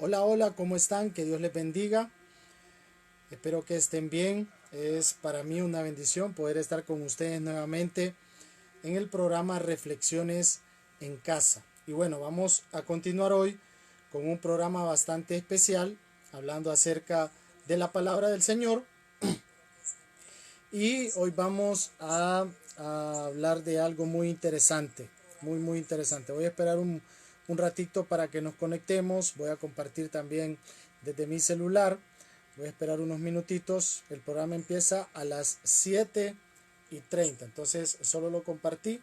Hola, hola, ¿cómo están? Que Dios les bendiga. Espero que estén bien. Es para mí una bendición poder estar con ustedes nuevamente en el programa Reflexiones en Casa. Y bueno, vamos a continuar hoy con un programa bastante especial, hablando acerca de la palabra del Señor. Y hoy vamos a hablar de algo muy interesante, muy interesante. Voy a esperar un ratito para que nos conectemos. Voy a compartir también desde mi celular. Voy a esperar unos minutitos. El programa empieza a las 7:30. Entonces solo lo compartí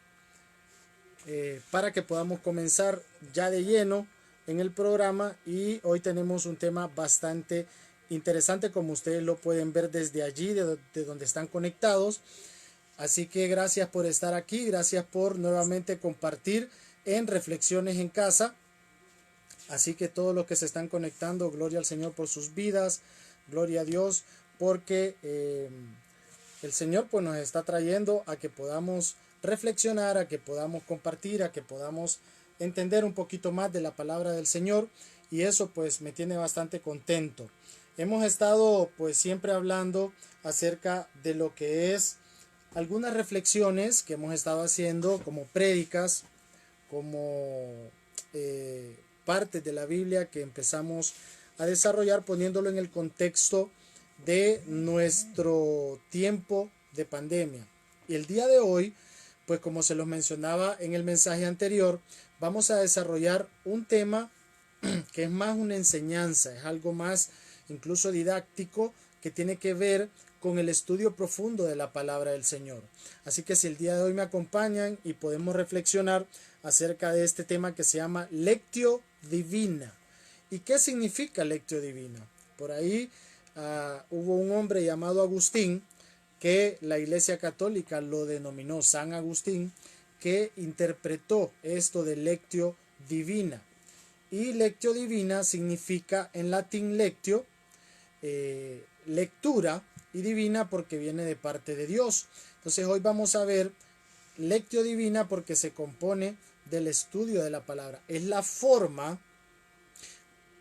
para que podamos comenzar ya de lleno en el programa. Y hoy tenemos un tema bastante interesante, como ustedes lo pueden ver desde allí, de donde están conectados. Así que gracias por estar aquí, gracias por nuevamente compartir en Reflexiones en Casa. Así que todos los que se están conectando, gloria al Señor por sus vidas, gloria a Dios, porque el Señor pues nos está trayendo a que podamos reflexionar, a que podamos compartir, a que podamos entender un poquito más de la palabra del Señor, y eso pues me tiene bastante contento. Hemos estado pues siempre hablando acerca de lo que es algunas reflexiones que hemos estado haciendo como prédicas, como eh, partes de la Biblia que empezamos a desarrollar poniéndolo en el contexto de nuestro tiempo de pandemia. Y el día de hoy, pues como se los mencionaba en el mensaje anterior, vamos a desarrollar un tema que es más una enseñanza, es algo más incluso didáctico, que tiene que ver con el estudio profundo de la palabra del Señor. Así que si el día de hoy me acompañan y podemos reflexionar acerca de este tema que se llama Lectio Divina. ¿Y qué significa Lectio Divina? Por ahí hubo un hombre llamado Agustín, que la Iglesia Católica lo denominó San Agustín, que interpretó esto de Lectio Divina. Y Lectio Divina significa en latín lectio, lectura, y divina porque viene de parte de Dios. Entonces hoy vamos a ver Lectio Divina porque se compone del estudio de la palabra. Es la forma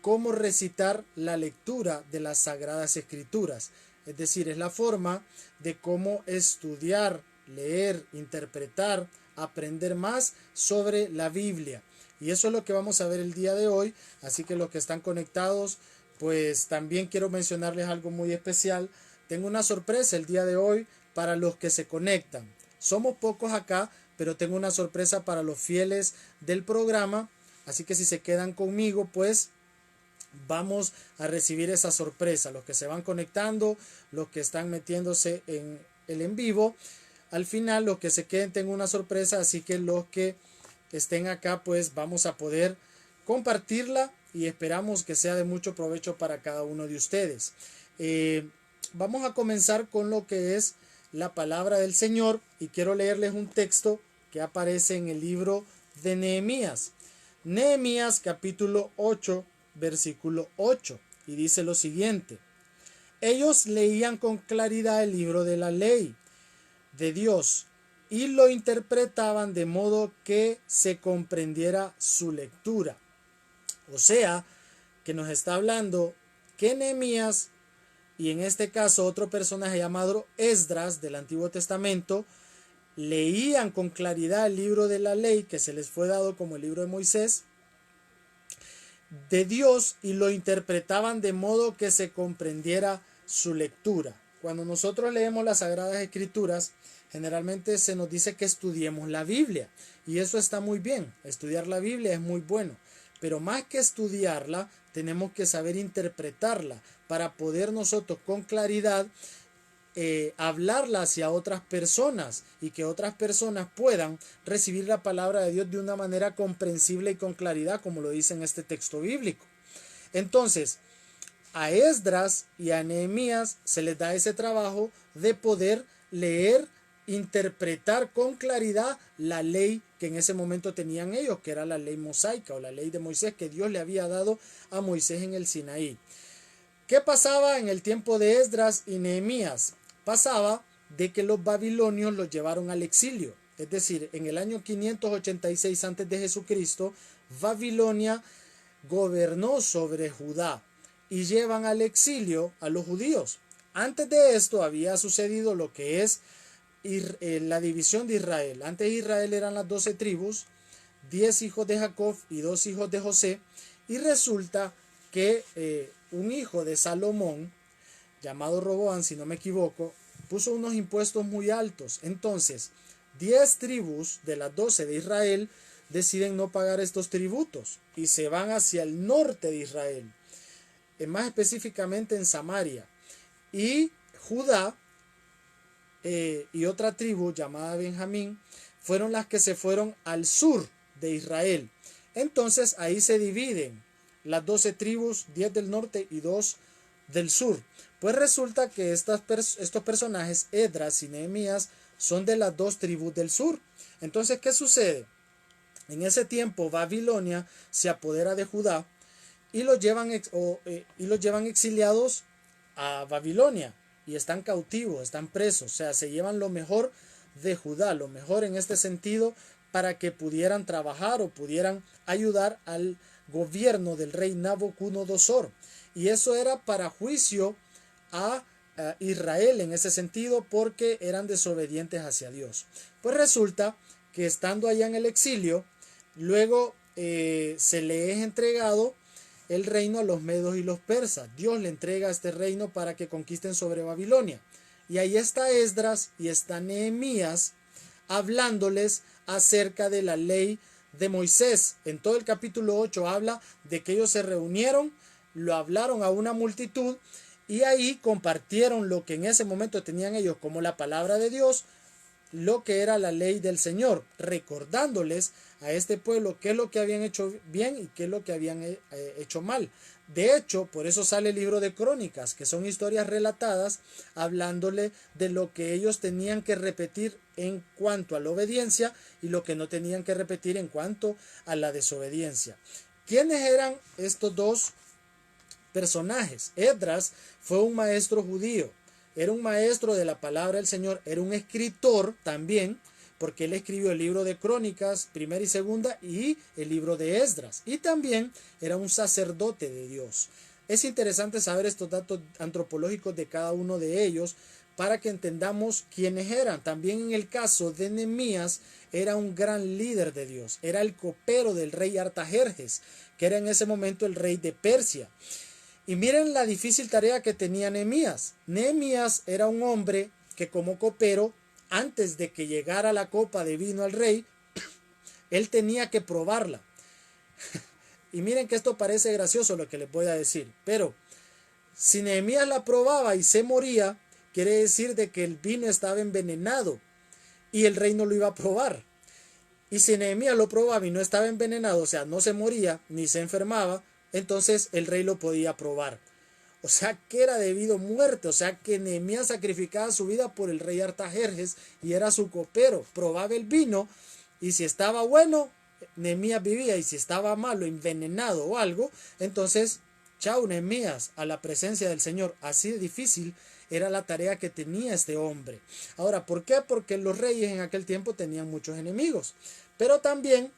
como recitar la lectura de las Sagradas Escrituras. Es decir, es la forma de cómo estudiar, leer, interpretar, aprender más sobre la Biblia. Y eso es lo que vamos a ver el día de hoy. Así que los que están conectados, pues también quiero mencionarles algo muy especial. Tengo una sorpresa el día de hoy para los que se conectan. Somos pocos acá, pero tengo una sorpresa para los fieles del programa. Así que si se quedan conmigo, pues vamos a recibir esa sorpresa. Los que se van conectando, los que están metiéndose en el en vivo, al final los que se queden tengo una sorpresa, así que los que estén acá pues vamos a poder compartirla y esperamos que sea de mucho provecho para cada uno de ustedes. Vamos a comenzar con lo que es la palabra del Señor, y quiero leerles un texto que aparece en el libro de Nehemías. Nehemías capítulo 8 versículo 8, y dice lo siguiente: ellos leían con claridad el libro de la ley de Dios y lo interpretaban de modo que se comprendiera su lectura. O sea, que nos está hablando que Nehemías, y en este caso otro personaje llamado Esdras del Antiguo Testamento, leían con claridad el libro de la ley que se les fue dado como el libro de Moisés de Dios, y lo interpretaban de modo que se comprendiera su lectura. Cuando nosotros leemos las Sagradas Escrituras, generalmente se nos dice que estudiemos la Biblia, y eso está muy bien, estudiar la Biblia es muy bueno, pero más que estudiarla, tenemos que saber interpretarla para poder nosotros con claridad hablarla hacia otras personas, y que otras personas puedan recibir la palabra de Dios de una manera comprensible y con claridad, como lo dice en este texto bíblico. Entonces, a Esdras y a Nehemías se les da ese trabajo de poder leer, interpretar con claridad la ley que en ese momento tenían ellos, que era la ley mosaica o la ley de Moisés que Dios le había dado a Moisés en el Sinaí. ¿Qué pasaba en el tiempo de Esdras y Nehemías? Pasaba de que los babilonios los llevaron al exilio. Es decir, en el año 586 antes de Jesucristo, Babilonia gobernó sobre Judá y llevan al exilio a los judíos. Antes de esto había sucedido lo que es la división de Israel. Antes Israel eran las 12 tribus, 10 hijos de Jacob y 2 hijos de José, y resulta que un hijo de Salomón, llamado Roboam, si no me equivoco, puso unos impuestos muy altos. Entonces, 10 tribus de las 12 de Israel deciden no pagar estos tributos y se van hacia el norte de Israel, más específicamente en Samaria. Y Judá y otra tribu llamada Benjamín fueron las que se fueron al sur de Israel. Entonces ahí se dividen las 12 tribus, 10 del norte y 2 del sur. Pues resulta que estos personajes, Esdras y Nehemías, son de las 2 tribus del sur. Entonces, ¿qué sucede? En ese tiempo Babilonia se apodera de Judá y los llevan exiliados a Babilonia y están cautivos, están presos, o sea, se llevan lo mejor de Judá, lo mejor en este sentido, para que pudieran trabajar o pudieran ayudar al gobierno del rey Nabucodonosor. Y eso era para juicio a Israel en ese sentido, porque eran desobedientes hacia Dios. Pues resulta que estando allá en el exilio, luego se le es entregado el reino a los medos y los persas. Dios le entrega este reino para que conquisten sobre Babilonia. Y ahí está Esdras y está Nehemías hablándoles acerca de la ley de Moisés. En todo el capítulo 8 habla de que ellos se reunieron, lo hablaron a una multitud y ahí compartieron lo que en ese momento tenían ellos como la palabra de Dios, lo que era la ley del Señor, recordándoles a este pueblo qué es lo que habían hecho bien y qué es lo que habían hecho mal. De hecho, por eso sale el libro de Crónicas, que son historias relatadas hablándole de lo que ellos tenían que repetir en cuanto a la obediencia y lo que no tenían que repetir en cuanto a la desobediencia. ¿Quiénes eran estos dos personajes? Esdras fue un maestro judío. Era un maestro de la palabra del Señor, era un escritor también, porque él escribió el libro de Crónicas, primera y segunda, y el libro de Esdras. Y también era un sacerdote de Dios. Es interesante saber estos datos antropológicos de cada uno de ellos para que entendamos quiénes eran. También en el caso de Nehemías, era un gran líder de Dios. Era el copero del rey Artajerjes, que era en ese momento el rey de Persia. Y miren la difícil tarea que tenía Nehemías. Nehemías era un hombre que como copero, antes de que llegara la copa de vino al rey, él tenía que probarla. Y miren que esto parece gracioso lo que les voy a decir, pero si Nehemías la probaba y se moría, quiere decir de que el vino estaba envenenado y el rey no lo iba a probar. Y si Nehemías lo probaba y no estaba envenenado, o sea, no se moría ni se enfermaba, entonces el rey lo podía probar. O sea que era debido muerte, o sea que Nehemías sacrificaba su vida por el rey Artajerjes y era su copero, probaba el vino y si estaba bueno, Nehemías vivía, y si estaba malo, envenenado o algo, entonces chao Nehemías, a la presencia del Señor. Así de difícil era la tarea que tenía este hombre. Ahora, ¿por qué? Porque los reyes en aquel tiempo tenían muchos enemigos, pero también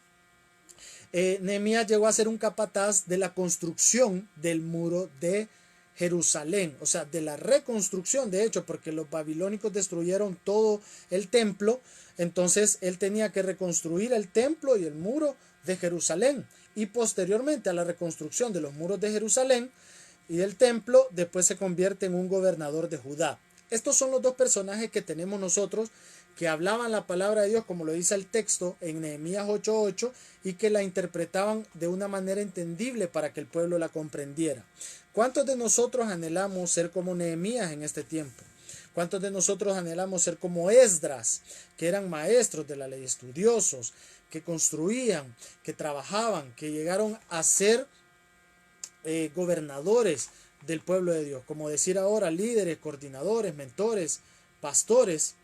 Nehemías llegó a ser un capataz de la construcción del muro de Jerusalén, o sea, de la reconstrucción, de hecho, porque los babilónicos destruyeron todo el templo, entonces él tenía que reconstruir el templo y el muro de Jerusalén, y posteriormente a la reconstrucción de los muros de Jerusalén y del templo, después se convierte en un gobernador de Judá. Estos son los dos personajes que tenemos nosotros, que hablaban la palabra de Dios, como lo dice el texto en Nehemías 8:8, y que la interpretaban de una manera entendible para que el pueblo la comprendiera. ¿Cuántos de nosotros anhelamos ser como Nehemías en este tiempo? ¿Cuántos de nosotros anhelamos ser como Esdras, que eran maestros de la ley, estudiosos, que construían, que trabajaban, que llegaron a ser gobernadores del pueblo de Dios, como decir ahora líderes, coordinadores, mentores, pastores,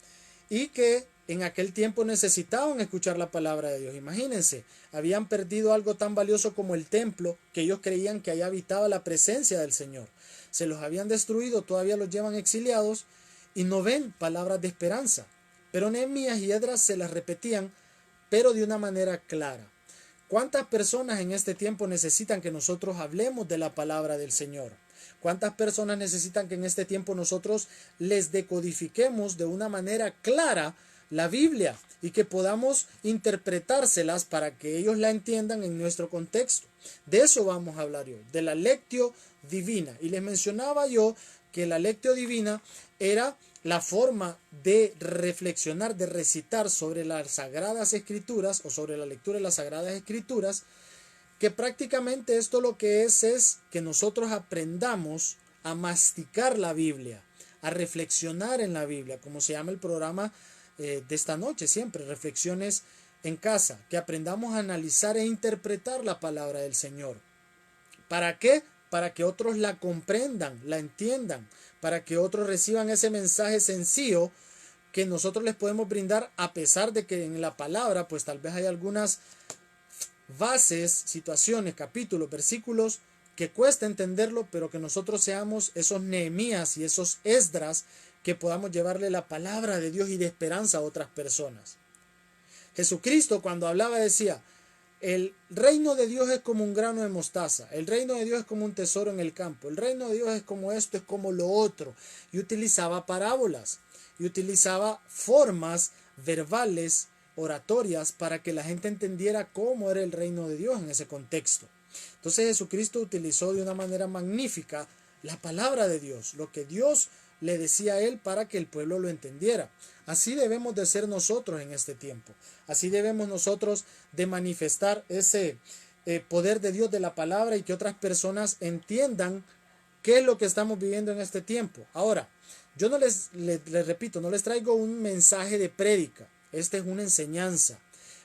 y que en aquel tiempo necesitaban escuchar la palabra de Dios? Imagínense, habían perdido algo tan valioso como el templo, que ellos creían que allá habitaba la presencia del Señor. Se los habían destruido, todavía los llevan exiliados y no ven palabras de esperanza. Pero Nehemías y Esdras se las repetían, pero de una manera clara. ¿Cuántas personas en este tiempo necesitan que nosotros hablemos de la palabra del Señor? ¿Cuántas personas necesitan que en este tiempo nosotros les decodifiquemos de una manera clara la Biblia y que podamos interpretárselas para que ellos la entiendan en nuestro contexto? De eso vamos a hablar hoy, de la lectio divina. Y les mencionaba yo que la lectio divina era la forma de reflexionar, de recitar sobre las Sagradas Escrituras o sobre la lectura de las Sagradas Escrituras, que prácticamente esto lo que es que nosotros aprendamos a masticar la Biblia, a reflexionar en la Biblia, como se llama el programa de esta noche siempre, Reflexiones en Casa, que aprendamos a analizar e interpretar la palabra del Señor. ¿Para qué? Para que otros la comprendan, la entiendan, para que otros reciban ese mensaje sencillo que nosotros les podemos brindar, a pesar de que en la palabra pues tal vez hay algunas bases, situaciones, capítulos, versículos que cuesta entenderlo, pero que nosotros seamos esos Nehemías y esos Esdras que podamos llevarle la palabra de Dios y de esperanza a otras personas. Jesucristo cuando hablaba decía: el reino de Dios es como un grano de mostaza, el reino de Dios es como un tesoro en el campo, el reino de Dios es como esto, es como lo otro. Y utilizaba parábolas y utilizaba formas verbales, oratorias, para que la gente entendiera cómo era el reino de Dios en ese contexto. Entonces Jesucristo utilizó de una manera magnífica la palabra de Dios, lo que Dios le decía a él para que el pueblo lo entendiera. Así debemos de ser nosotros en este tiempo. Así debemos nosotros de manifestar ese poder de Dios de la palabra y que otras personas entiendan qué es lo que estamos viviendo en este tiempo. Ahora, yo no les repito, no les traigo un mensaje de prédica. Esta es una enseñanza,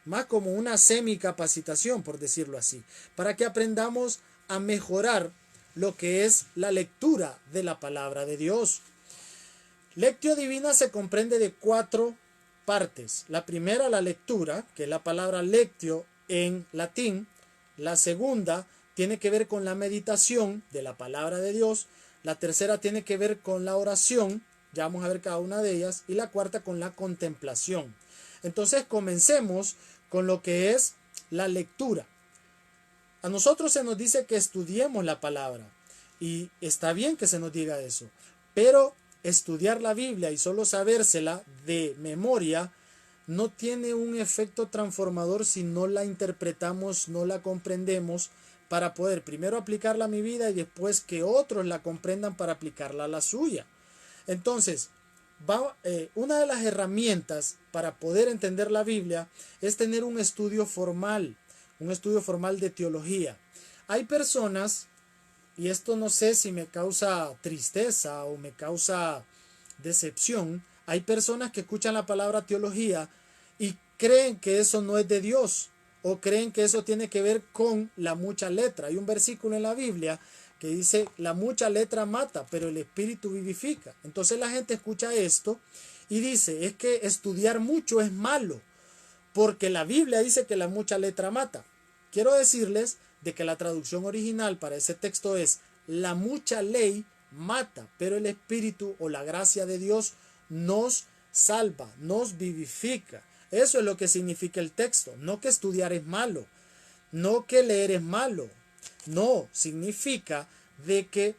más como una semicapacitación, por decirlo así, para que aprendamos a mejorar lo que es la lectura de la palabra de Dios. Lectio divina se comprende de 4 partes. La primera, la lectura, que es la palabra lectio en latín. La segunda tiene que ver con la meditación de la palabra de Dios. La tercera tiene que ver con la oración, ya vamos a ver cada una de ellas. Y la cuarta con la contemplación. Entonces comencemos con lo que es la lectura. A nosotros se nos dice que estudiemos la palabra, y está bien que se nos diga eso, pero estudiar la Biblia y solo sabérsela de memoria no tiene un efecto transformador si no la interpretamos, no la comprendemos, para poder primero aplicarla a mi vida y después que otros la comprendan para aplicarla a la suya. Entonces, una de las herramientas para poder entender la Biblia es tener un estudio formal de teología. Hay personas, y esto no sé si me causa tristeza o me causa decepción, hay personas que escuchan la palabra teología y creen que eso no es de Dios, o creen que eso tiene que ver con la mucha letra. Hay un versículo en la Biblia que dice: la mucha letra mata, pero el espíritu vivifica. Entonces la gente escucha esto y dice: es que estudiar mucho es malo, porque la Biblia dice que la mucha letra mata. Quiero decirles de que la traducción original para ese texto es: la mucha ley mata, pero el espíritu o la gracia de Dios nos salva, nos vivifica. Eso es lo que significa el texto. No que estudiar es malo, no que leer es malo. No, significa de que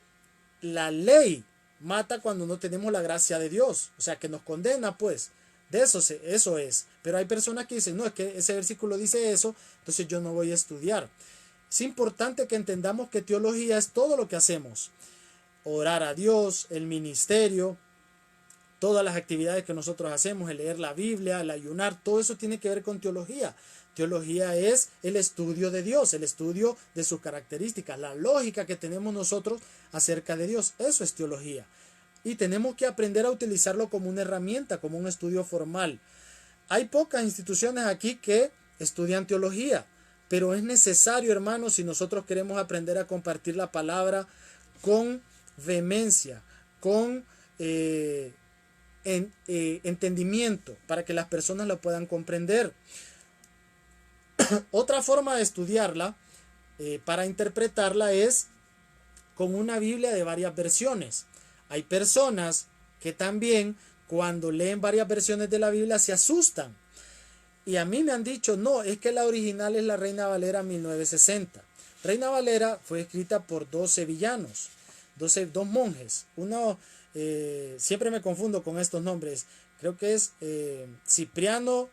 la ley mata cuando no tenemos la gracia de Dios, o sea, que nos condena, pues. De eso es. Pero hay personas que dicen: no, es que ese versículo dice eso, entonces yo no voy a estudiar. Es importante que entendamos que teología es todo lo que hacemos. Orar a Dios, el ministerio, todas las actividades que nosotros hacemos, el leer la Biblia, el ayunar, todo eso tiene que ver con teología. Teología es el estudio de Dios, el estudio de sus características, la lógica que tenemos nosotros acerca de Dios. Eso es teología. Y tenemos que aprender a utilizarlo como una herramienta, como un estudio formal. Hay pocas instituciones aquí que estudian teología, pero es necesario, hermanos, si nosotros queremos aprender a compartir la palabra con vehemencia, con entendimiento, para que las personas la puedan comprender. Otra forma de estudiarla, para interpretarla, es con una Biblia de varias versiones. Hay personas que también, cuando leen varias versiones de la Biblia, se asustan. Y a mí me han dicho, no, es que la original es la Reina Valera 1960. Reina Valera fue escrita por dos sevillanos, dos monjes. Uno, siempre me confundo con estos nombres, creo que es Cipriano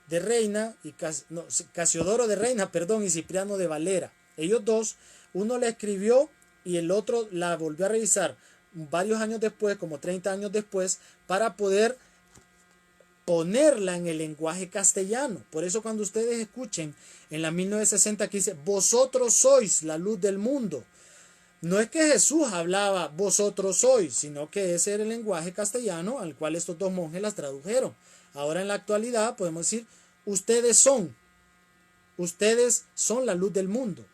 de Reina y Casiodoro de Reina, perdón, y Cipriano de Valera. Ellos dos, uno la escribió y el otro la volvió a revisar varios años después, como 30 años después, para poder ponerla en el lenguaje castellano. Por eso cuando ustedes escuchen en la 1960 que dice, vosotros sois la luz del mundo, no es que Jesús hablaba vosotros sois, sino que ese era el lenguaje castellano al cual estos dos monjes las tradujeron. Ahora en la actualidad podemos decir, ustedes son la luz del mundo.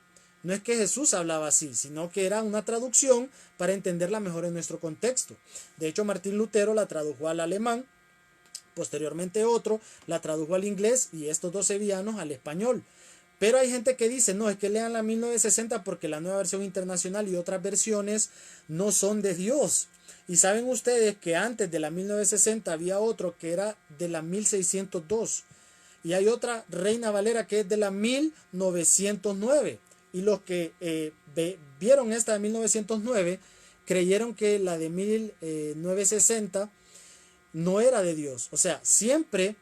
No es que Jesús hablaba así, sino que era una traducción para entenderla mejor en nuestro contexto. De hecho, Martín Lutero la tradujo al alemán, posteriormente otro la tradujo al inglés y estos dos sevillanos al español. Pero hay gente que dice, no, es que lean la 1960 porque la nueva versión internacional y otras versiones no son de Dios. Y saben ustedes que antes de la 1960 había otro que era de la 1602. Y hay otra Reina Valera que es de la 1909. Y los que vieron esta de 1909 creyeron que la de 1960 no era de Dios. O sea, siempre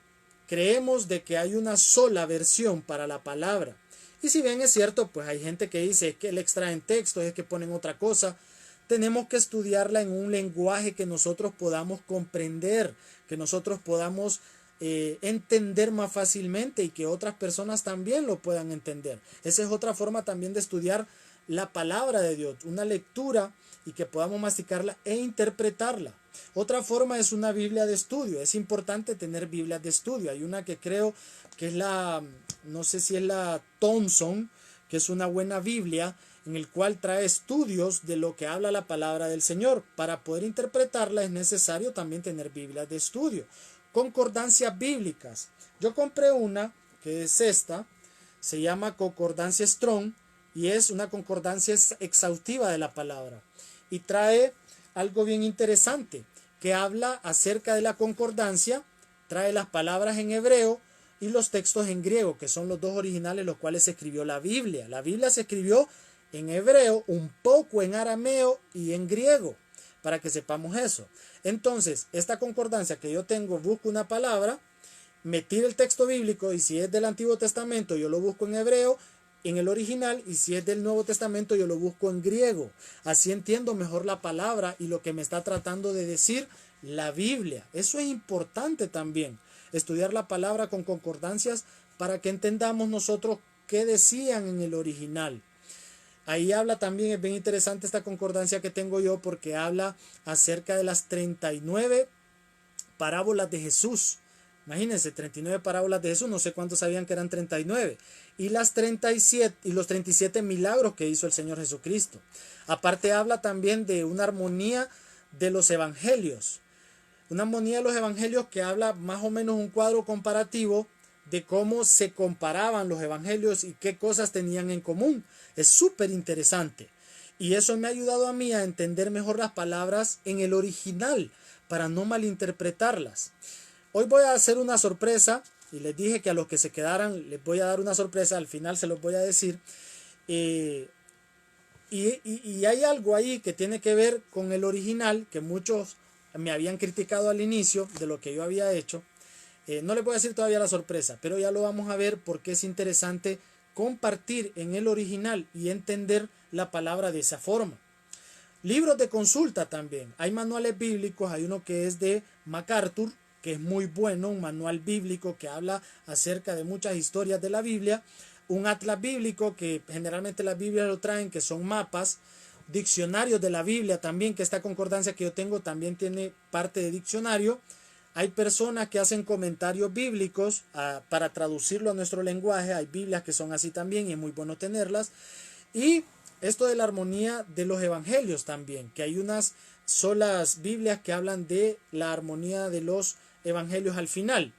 creemos de que hay una sola versión para la palabra. Y si bien es cierto, pues hay gente que dice que le extraen texto, es que ponen otra cosa. Tenemos que estudiarla en un lenguaje que nosotros podamos comprender, que nosotros podamos entender más fácilmente y que otras personas también lo puedan entender. Esa es otra forma también de estudiar la palabra de Dios, una lectura y que podamos masticarla e interpretarla. Otra forma es una Biblia de estudio. Es importante tener Biblias de estudio. Hay una que creo que es no sé si es la Thompson, que es una buena Biblia en el cual trae estudios de lo que habla la palabra del Señor. Para poder interpretarla es necesario también tener Biblias de estudio. Concordancias bíblicas. Yo compré una que es esta, se llama Concordancia Strong y es una concordancia exhaustiva de la palabra. Y trae algo bien interesante, que habla acerca de la concordancia, trae las palabras en hebreo y los textos en griego, que son los dos originales los cuales se escribió la Biblia. La Biblia se escribió en hebreo, un poco en arameo y en griego, para que sepamos eso. Entonces, esta concordancia que yo tengo, busco una palabra, me tira el texto bíblico y si es del Antiguo Testamento yo lo busco en hebreo, en el original, y si es del Nuevo Testamento yo lo busco en griego. Así entiendo mejor la palabra y lo que me está tratando de decir la Biblia. Eso es importante también, estudiar la palabra con concordancias para que entendamos nosotros qué decían en el original. Ahí habla también, es bien interesante esta concordancia que tengo yo porque habla acerca de las 39 parábolas de Jesús. Imagínense, 39 parábolas de Jesús, no sé cuántos sabían que eran 39. Y los 37 milagros que hizo el Señor Jesucristo. Aparte habla también de una armonía de los evangelios. Una armonía de los evangelios que habla más o menos un cuadro comparativo de cómo se comparaban los evangelios y qué cosas tenían en común. Es súper interesante. Y eso me ha ayudado a mí a entender mejor las palabras en el original para no malinterpretarlas. Hoy voy a hacer una sorpresa y les dije que a los que se quedaran les voy a dar una sorpresa, al final se los voy a decir. Y hay algo ahí que tiene que ver con el original que muchos me habían criticado al inicio de lo que yo había hecho. No les voy a decir todavía la sorpresa, pero ya lo vamos a ver porque es interesante compartir en el original y entender la palabra de esa forma. Libros de consulta también. Hay manuales bíblicos, hay uno que es de MacArthur, que es muy bueno, un manual bíblico que habla acerca de muchas historias de la Biblia. Un atlas bíblico que generalmente las Biblias lo traen, que son mapas. Diccionarios de la Biblia también, que esta concordancia que yo tengo también tiene parte de diccionario. Hay personas que hacen comentarios bíblicos para traducirlo a nuestro lenguaje. Hay Biblias que son así también y es muy bueno tenerlas. Y esto de la armonía de los evangelios también, que hay unas solas Biblias que hablan de la armonía de los evangelios al final.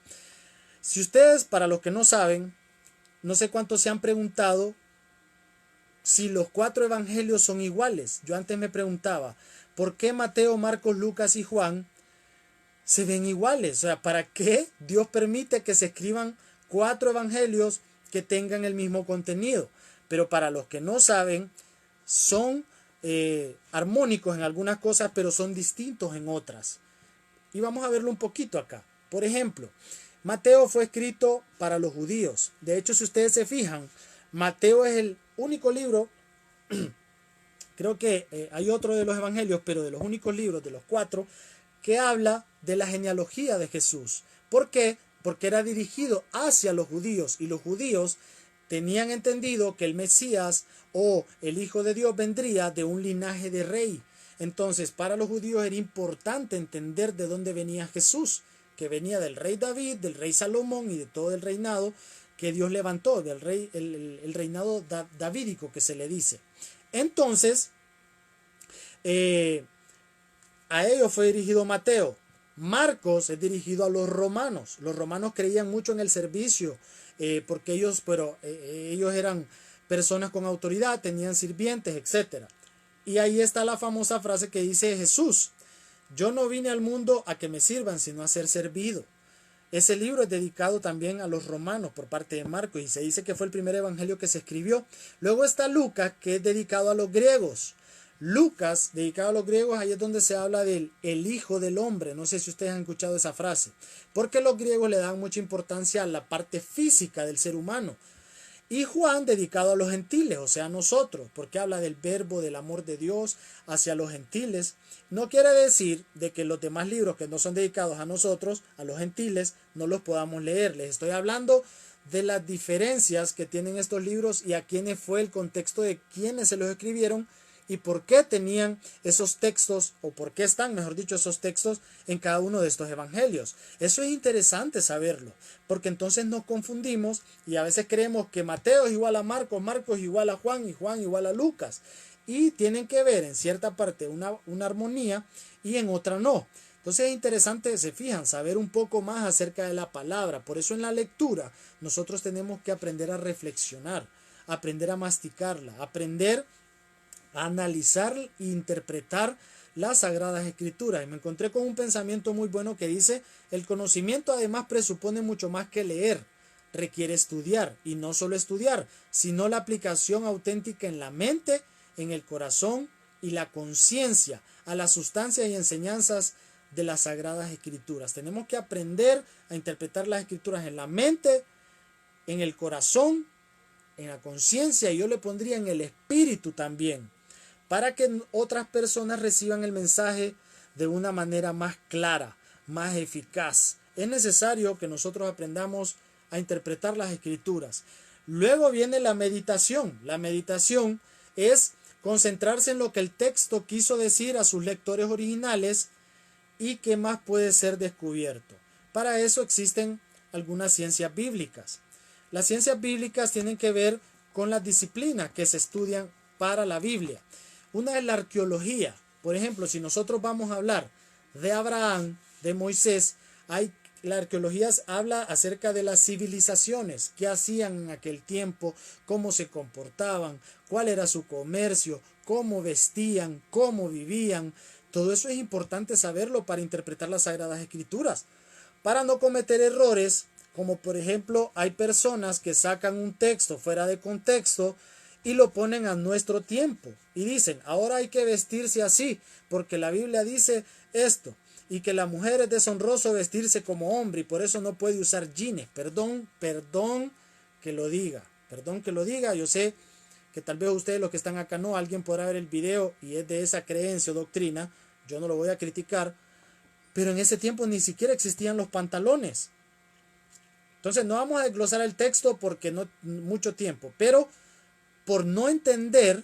Si ustedes, para los que no saben, no sé cuántos se han preguntado si los 4 evangelios son iguales. Yo antes me preguntaba, ¿por qué Mateo, Marcos, Lucas y Juan se ven iguales? O sea, ¿para qué Dios permite que se escriban 4 evangelios que tengan el mismo contenido. Pero para los que no saben, son armónicos en algunas cosas, pero son distintos en otras. Y vamos a verlo un poquito acá. Por ejemplo, Mateo fue escrito para los judíos. De hecho, si ustedes se fijan, Mateo es el único libro, creo que hay otro de los evangelios, pero de los únicos libros, de los 4, que habla de la genealogía de Jesús. ¿Por qué? Porque era dirigido hacia los judíos, y los judíos tenían entendido que el Mesías o el Hijo de Dios vendría de un linaje de rey. Entonces, para los judíos era importante entender de dónde venía Jesús, que venía del rey David, del rey Salomón y de todo el reinado que Dios levantó, del rey, el reinado davídico que se le dice. Entonces, a ellos fue dirigido Mateo. Marcos es dirigido a los romanos. Los romanos creían mucho en el servicio, porque ellos eran personas con autoridad, tenían sirvientes, etc. Y ahí está la famosa frase que dice Jesús: yo no vine al mundo a que me sirvan, sino a ser servido. Ese libro es dedicado también a los romanos por parte de Marcos, y se dice que fue el primer evangelio que se escribió. Luego está Lucas, que es dedicado a los griegos. Lucas, dedicado a los griegos, ahí es donde se habla del el Hijo del Hombre. No sé si ustedes han escuchado esa frase, porque los griegos le dan mucha importancia a la parte física del ser humano. Y Juan, dedicado a los gentiles, o sea, a nosotros, porque habla del verbo, del amor de Dios hacia los gentiles. No quiere decir de que los demás libros que no son dedicados a nosotros, a los gentiles, no los podamos leer. Les estoy hablando de las diferencias que tienen estos libros y a quiénes fue el contexto de quiénes se los escribieron y por qué tenían esos textos, o por qué están, mejor dicho, esos textos en cada uno de estos evangelios. Eso es interesante saberlo, porque entonces nos confundimos y a veces creemos que Mateo es igual a Marcos, Marcos es igual a Juan y Juan igual a Lucas. Y tienen que ver en cierta parte una armonía y en otra no. Entonces es interesante, se fijan, saber un poco más acerca de la palabra. Por eso en la lectura nosotros tenemos que aprender a reflexionar, aprender a masticarla, aprender a analizar e interpretar las Sagradas Escrituras. Y me encontré con un pensamiento muy bueno que dice: el conocimiento además presupone mucho más que leer, requiere estudiar, y no solo estudiar, sino la aplicación auténtica en la mente, en el corazón y la conciencia a las sustancias y enseñanzas de las Sagradas Escrituras. Tenemos que aprender a interpretar las Escrituras en la mente, en el corazón, en la conciencia, y yo le pondría en el espíritu también, para que otras personas reciban el mensaje de una manera más clara, más eficaz. Es necesario que nosotros aprendamos a interpretar las Escrituras. Luego viene la meditación. La meditación es concentrarse en lo que el texto quiso decir a sus lectores originales y qué más puede ser descubierto. Para eso existen algunas ciencias bíblicas. Las ciencias bíblicas tienen que ver con las disciplinas que se estudian para la Biblia. Una es la arqueología. Por ejemplo, si nosotros vamos a hablar de Abraham, de Moisés, la arqueología habla acerca de las civilizaciones, qué hacían en aquel tiempo, cómo se comportaban, cuál era su comercio, cómo vestían, cómo vivían. Todo eso es importante saberlo para interpretar las Sagradas Escrituras, para no cometer errores, como por ejemplo hay personas que sacan un texto fuera de contexto y lo ponen a nuestro tiempo y dicen: ahora hay que vestirse así porque la Biblia dice esto, y que la mujer es deshonroso vestirse como hombre y por eso no puede usar jeans. Perdón que lo diga. Yo sé que tal vez ustedes, los que están acá, no, alguien podrá ver el video y es de esa creencia o doctrina, yo no lo voy a criticar, pero en ese tiempo ni siquiera existían los pantalones. Entonces no vamos a desglosar el texto porque no mucho tiempo, pero por no entender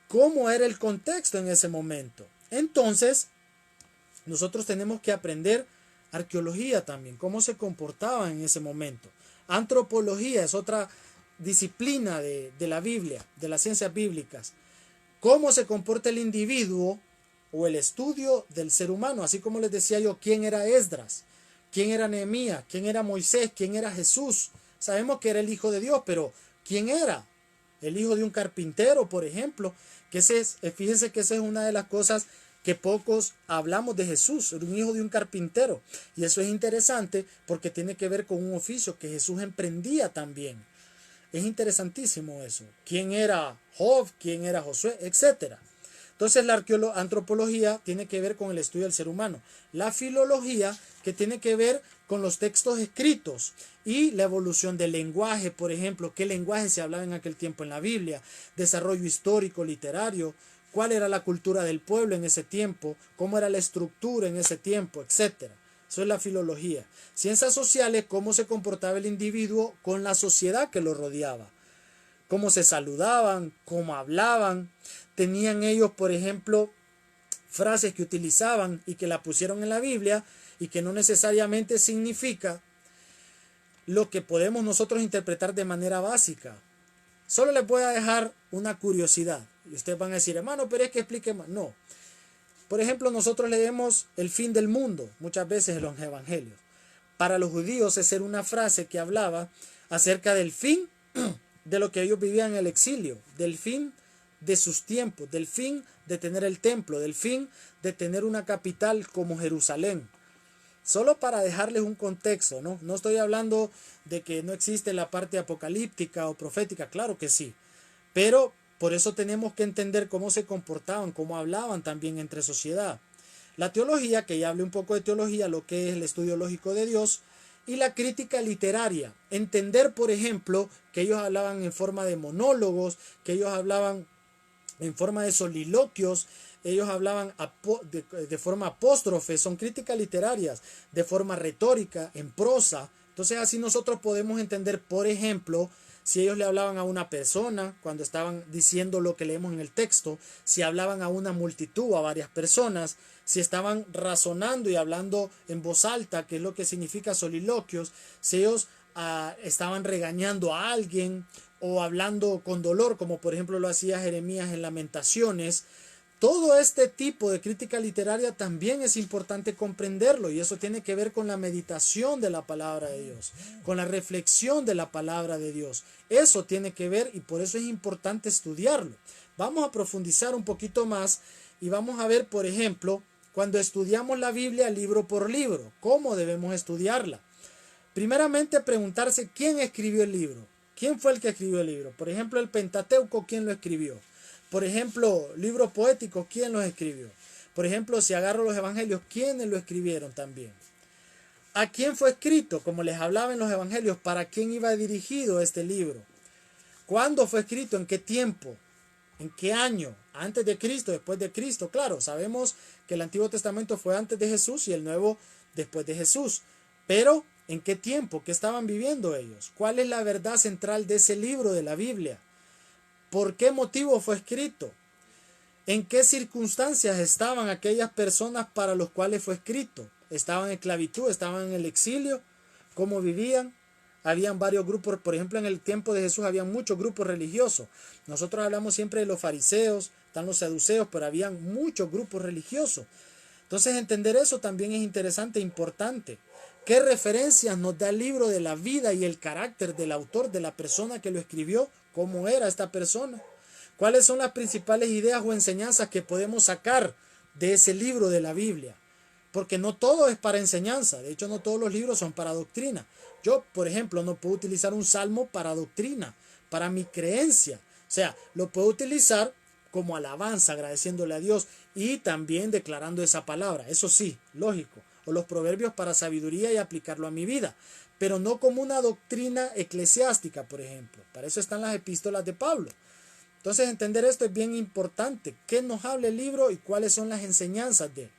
cómo era el contexto en ese momento. Entonces, nosotros tenemos que aprender arqueología también, cómo se comportaban en ese momento. Antropología es otra disciplina de la Biblia, de las ciencias bíblicas. Cómo se comporta el individuo o el estudio del ser humano, así como les decía yo, quién era Esdras, quién era Nehemías, quién era Moisés, quién era Jesús. Sabemos que era el Hijo de Dios, pero ¿quién era? El hijo de un carpintero, por ejemplo. Fíjense que esa es una de las cosas que pocos hablamos de Jesús, era un hijo de un carpintero. Y eso es interesante porque tiene que ver con un oficio que Jesús emprendía también. Es interesantísimo eso. ¿Quién era Job? ¿Quién era Josué? Etcétera. Entonces la antropología tiene que ver con el estudio del ser humano. La filología, que tiene que ver con los textos escritos y la evolución del lenguaje, por ejemplo, qué lenguaje se hablaba en aquel tiempo en la Biblia, desarrollo histórico, literario, cuál era la cultura del pueblo en ese tiempo, cómo era la estructura en ese tiempo, etcétera. Eso es la filología. Ciencias sociales, cómo se comportaba el individuo con la sociedad que lo rodeaba. Cómo se saludaban, cómo hablaban. Tenían ellos, por ejemplo, frases que utilizaban y que la pusieron en la Biblia y que no necesariamente significa lo que podemos nosotros interpretar de manera básica. Solo les voy a dejar una curiosidad. Y ustedes van a decir, hermano, pero es que explique más. No. Por ejemplo, nosotros leemos el fin del mundo muchas veces en los evangelios. Para los judíos esa era una frase que hablaba acerca del fin de lo que ellos vivían en el exilio, del fin de sus tiempos, del fin de tener el templo, del fin de tener una capital como Jerusalén. Solo para dejarles un contexto, ¿no? No estoy hablando de que no existe la parte apocalíptica o profética, claro que sí, pero por eso tenemos que entender cómo se comportaban, cómo hablaban también entre sociedad. La teología, que ya hablé un poco de teología, lo que es el estudio lógico de Dios, y la crítica literaria. Entender, por ejemplo, que ellos hablaban en forma de monólogos, que ellos hablaban en forma de soliloquios, ellos hablaban de forma apóstrofe, son críticas literarias, de forma retórica, en prosa. Entonces así nosotros podemos entender, por ejemplo, si ellos le hablaban a una persona cuando estaban diciendo lo que leemos en el texto, si hablaban a una multitud, a varias personas, si estaban razonando y hablando en voz alta, que es lo que significa soliloquios, si ellos estaban regañando a alguien o hablando con dolor, como por ejemplo lo hacía Jeremías en Lamentaciones. Todo este tipo de crítica literaria también es importante comprenderlo, y eso tiene que ver con la meditación de la palabra de Dios, con la reflexión de la palabra de Dios. Eso tiene que ver, y por eso es importante estudiarlo. Vamos a profundizar un poquito más y vamos a ver, por ejemplo, cuando estudiamos la Biblia libro por libro, cómo debemos estudiarla. Primeramente preguntarse quién escribió el libro, quién fue el que escribió el libro. Por ejemplo, el Pentateuco, ¿quién lo escribió? Por ejemplo, libros poéticos, ¿quién los escribió? Por ejemplo, si agarro los evangelios, ¿quiénes lo escribieron también? ¿A quién fue escrito? Como les hablaba en los evangelios, ¿para quién iba dirigido este libro? ¿Cuándo fue escrito? ¿En qué tiempo? ¿En qué año? ¿Antes de Cristo? ¿Después de Cristo? Claro, sabemos que el Antiguo Testamento fue antes de Jesús y el Nuevo después de Jesús. Pero, ¿en qué tiempo? ¿Qué estaban viviendo ellos? ¿Cuál es la verdad central de ese libro de la Biblia? ¿Por qué motivo fue escrito? ¿En qué circunstancias estaban aquellas personas para los cuales fue escrito? ¿Estaban en esclavitud? ¿Estaban en el exilio? ¿Cómo vivían? Habían varios grupos, por ejemplo, en el tiempo de Jesús había muchos grupos religiosos. Nosotros hablamos siempre de los fariseos, están los saduceos, pero habían muchos grupos religiosos. Entonces entender eso también es interesante e importante. ¿Qué referencias nos da el libro de la vida y el carácter del autor, de la persona que lo escribió? ¿Cómo era esta persona? ¿Cuáles son las principales ideas o enseñanzas que podemos sacar de ese libro de la Biblia? Porque no todo es para enseñanza. De hecho, no todos los libros son para doctrina. Yo, por ejemplo, no puedo utilizar un salmo para doctrina, para mi creencia. O sea, lo puedo utilizar como alabanza, agradeciéndole a Dios y también declarando esa palabra. Eso sí, lógico. O los proverbios para sabiduría y aplicarlo a mi vida. Pero no como una doctrina eclesiástica, por ejemplo. Para eso están las epístolas de Pablo. Entonces, entender esto es bien importante. ¿Qué nos habla el libro y cuáles son las enseñanzas de él?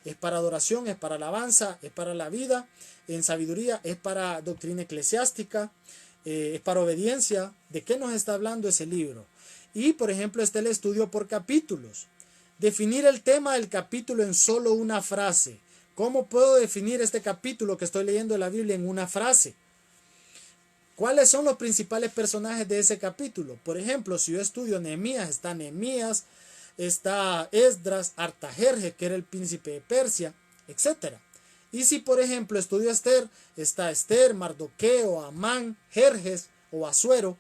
¿Es para adoración? ¿Es para alabanza? ¿Es para la vida? ¿En sabiduría? ¿Es para doctrina eclesiástica? ¿Es para obediencia? ¿De qué nos está hablando ese libro? Y, por ejemplo, está el estudio por capítulos. Definir el tema del capítulo en solo una frase. ¿Cómo puedo definir este capítulo que estoy leyendo de la Biblia en una frase? ¿Cuáles son los principales personajes de ese capítulo? Por ejemplo, si yo estudio Nehemías, está Esdras, Artajerjes, que era el príncipe de Persia, etc. Y si, por ejemplo, estudio Esther, está Esther, Mardoqueo, Amán, Jerjes o Asuero.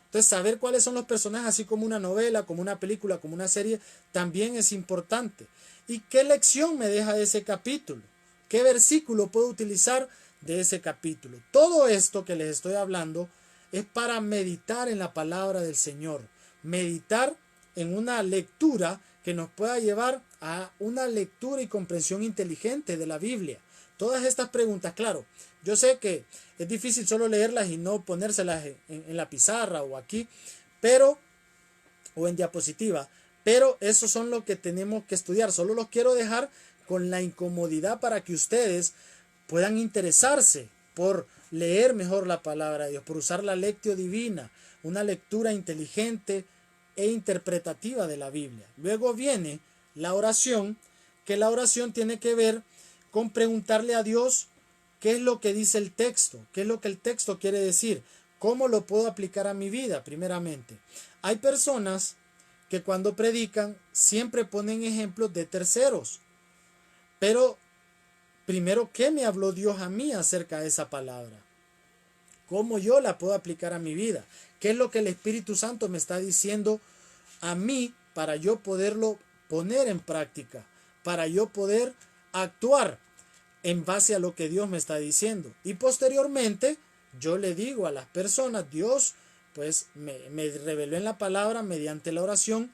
Entonces, saber cuáles son los personajes, así como una novela, como una película, como una serie, también es importante. ¿Y qué lección me deja ese capítulo? ¿Qué versículo puedo utilizar de ese capítulo? Todo esto que les estoy hablando es para meditar en la palabra del Señor. Meditar en una lectura que nos pueda llevar a una lectura y comprensión inteligente de la Biblia. Todas estas preguntas, claro, yo sé que es difícil solo leerlas y no ponérselas en la pizarra o aquí, pero, o en diapositiva, pero esos son lo que tenemos que estudiar. Solo los quiero dejar con la incomodidad para que ustedes puedan interesarse por leer mejor la palabra de Dios, por usar la lectio divina, una lectura inteligente e interpretativa de la Biblia. Luego viene la oración, que la oración tiene que ver con preguntarle a Dios qué es lo que dice el texto, qué es lo que el texto quiere decir, cómo lo puedo aplicar a mi vida, primeramente. Hay personas que cuando predican siempre ponen ejemplos de terceros, pero primero, ¿qué me habló Dios a mí acerca de esa palabra? ¿Cómo yo la puedo aplicar a mi vida? ¿Qué es lo que el Espíritu Santo me está diciendo a mí para yo poderlo poner en práctica? Para yo poder actuar en base a lo que Dios me está diciendo. Y posteriormente, yo le digo a las personas, Dios pues me reveló en la palabra mediante la oración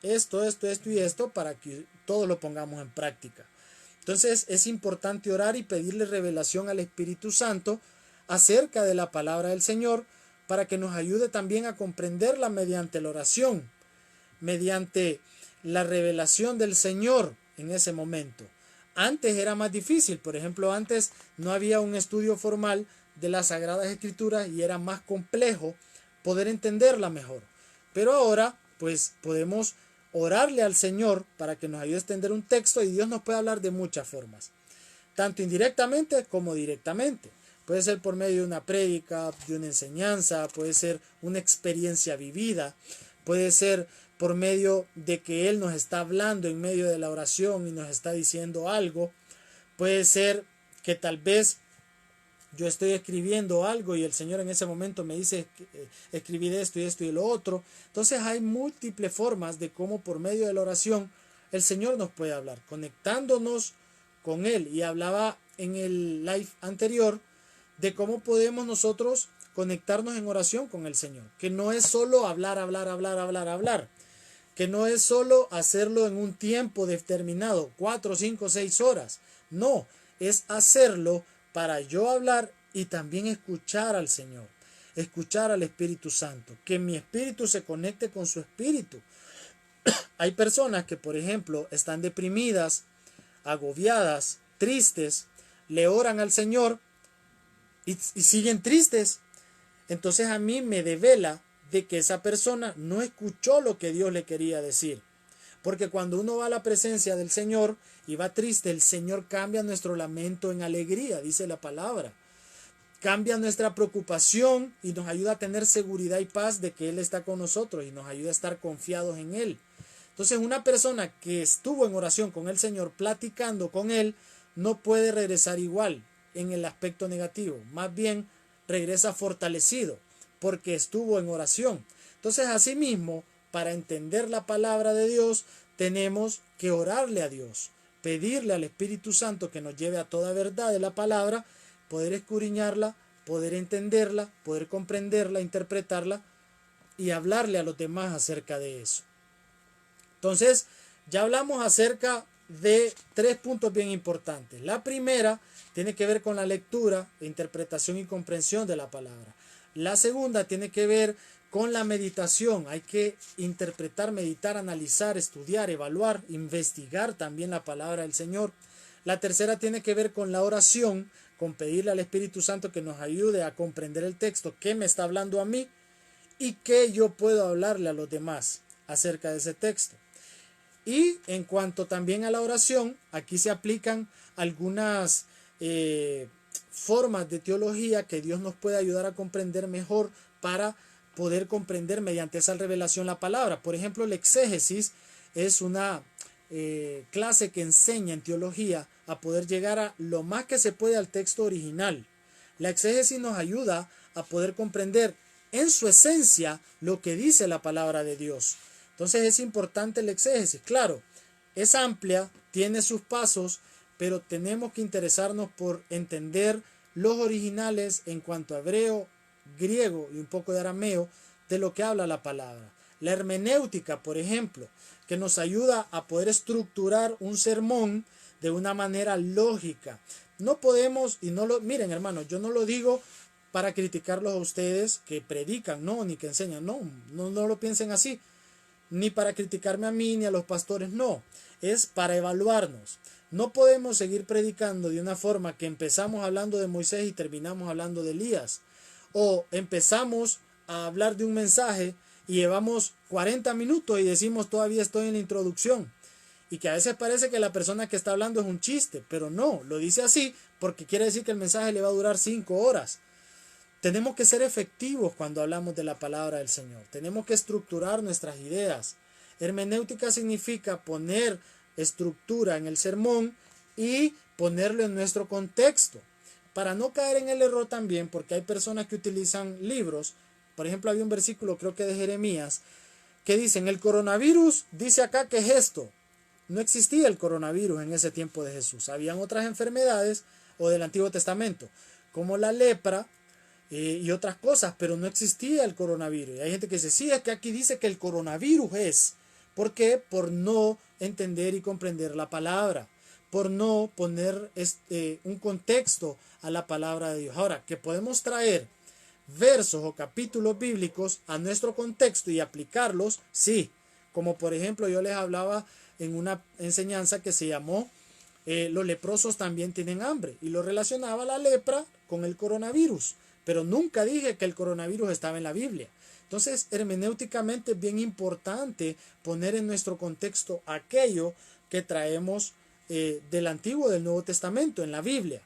esto y esto para que todos lo pongamos en práctica. Entonces es importante orar y pedirle revelación al Espíritu Santo acerca de la palabra del Señor para que nos ayude también a comprenderla mediante la oración, mediante la revelación del Señor en ese momento. Antes era más difícil, por ejemplo, antes no había un estudio formal de las Sagradas Escrituras y era más complejo poder entenderla mejor. Pero ahora, pues podemos orarle al Señor para que nos ayude a extender un texto y Dios nos puede hablar de muchas formas, tanto indirectamente como directamente. Puede ser por medio de una prédica, de una enseñanza, puede ser una experiencia vivida, puede ser por medio de que Él nos está hablando en medio de la oración y nos está diciendo algo, puede ser que tal vez yo estoy escribiendo algo y el Señor en ese momento me dice escribir esto y lo otro. Entonces hay múltiples formas de cómo por medio de la oración el Señor nos puede hablar, conectándonos con Él. Y hablaba en el live anterior de cómo podemos nosotros conectarnos en oración con el Señor. Que no es solo hablar, que no es solo hacerlo en un tiempo determinado, 4, 5, 6 horas. No, es hacerlo para yo hablar y también escuchar al Señor, escuchar al Espíritu Santo, que mi espíritu se conecte con su espíritu. Hay personas que, por ejemplo, están deprimidas, agobiadas, tristes, le oran al Señor y siguen tristes. Entonces a mí me devela de que esa persona no escuchó lo que Dios le quería decir. Porque cuando uno va a la presencia del Señor y va triste, el Señor cambia nuestro lamento en alegría, dice la palabra. Cambia nuestra preocupación y nos ayuda a tener seguridad y paz de que Él está con nosotros y nos ayuda a estar confiados en Él. Entonces una persona que estuvo en oración con el Señor, platicando con Él, no puede regresar igual en el aspecto negativo. Más bien regresa fortalecido porque estuvo en oración. Entonces asimismo, para entender la palabra de Dios, tenemos que orarle a Dios, pedirle al Espíritu Santo que nos lleve a toda verdad de la palabra, poder escudriñarla, poder entenderla, poder comprenderla, interpretarla y hablarle a los demás acerca de eso. Entonces, ya hablamos acerca de 3 puntos bien importantes. La primera tiene que ver con la lectura, interpretación y comprensión de la palabra. La segunda tiene que ver con la meditación. Hay que interpretar, meditar, analizar, estudiar, evaluar, investigar también la palabra del Señor. La tercera tiene que ver con la oración, con pedirle al Espíritu Santo que nos ayude a comprender el texto, qué me está hablando a mí y qué yo puedo hablarle a los demás acerca de ese texto. Y en cuanto también a la oración, aquí se aplican algunas formas de teología que Dios nos puede ayudar a comprender mejor para poder comprender mediante esa revelación la palabra. Por ejemplo, el exégesis es una clase que enseña en teología a poder llegar a lo más que se puede al texto original. La exégesis nos ayuda a poder comprender en su esencia lo que dice la palabra de Dios. Entonces es importante el exégesis. Claro, es amplia, tiene sus pasos, pero tenemos que interesarnos por entender los originales en cuanto a hebreo, griego y un poco de arameo de lo que habla la palabra. La hermenéutica, por ejemplo, que nos ayuda a poder estructurar un sermón de una manera lógica. No podemos, y no lo, miren hermanos, yo no lo digo para criticarlos a ustedes que predican, no, ni que enseñan, no lo piensen así, ni para criticarme a mí ni a los pastores, no, es para evaluarnos. No podemos seguir predicando de una forma que empezamos hablando de Moisés y terminamos hablando de Elías, o empezamos a hablar de un mensaje y llevamos 40 minutos y decimos todavía estoy en la introducción, y que a veces parece que la persona que está hablando es un chiste, pero no, lo dice así porque quiere decir que el mensaje le va a durar 5 horas. Tenemos que ser efectivos cuando hablamos de la palabra del Señor. Tenemos que estructurar nuestras ideas. Hermenéutica significa poner estructura en el sermón y ponerlo en nuestro contexto. Para no caer en el error también, porque hay personas que utilizan libros. Por ejemplo, había un versículo, creo que de Jeremías, que dicen, el coronavirus dice acá que es esto. No existía el coronavirus en ese tiempo de Jesús. Habían otras enfermedades o del Antiguo Testamento, como la lepra, y otras cosas, pero no existía el coronavirus. Y hay gente que dice, sí, es que aquí dice que el coronavirus es. ¿Por qué? Por no entender y comprender la palabra, por no poner un contexto a la palabra de Dios. Ahora, que podemos traer versos o capítulos bíblicos a nuestro contexto y aplicarlos, sí. Como por ejemplo yo les hablaba en una enseñanza que se llamó los leprosos también tienen hambre, y lo relacionaba la lepra con el coronavirus. Pero nunca dije que el coronavirus estaba en la Biblia. Entonces, hermenéuticamente es bien importante poner en nuestro contexto aquello que traemos del Antiguo, del Nuevo Testamento, en la Biblia.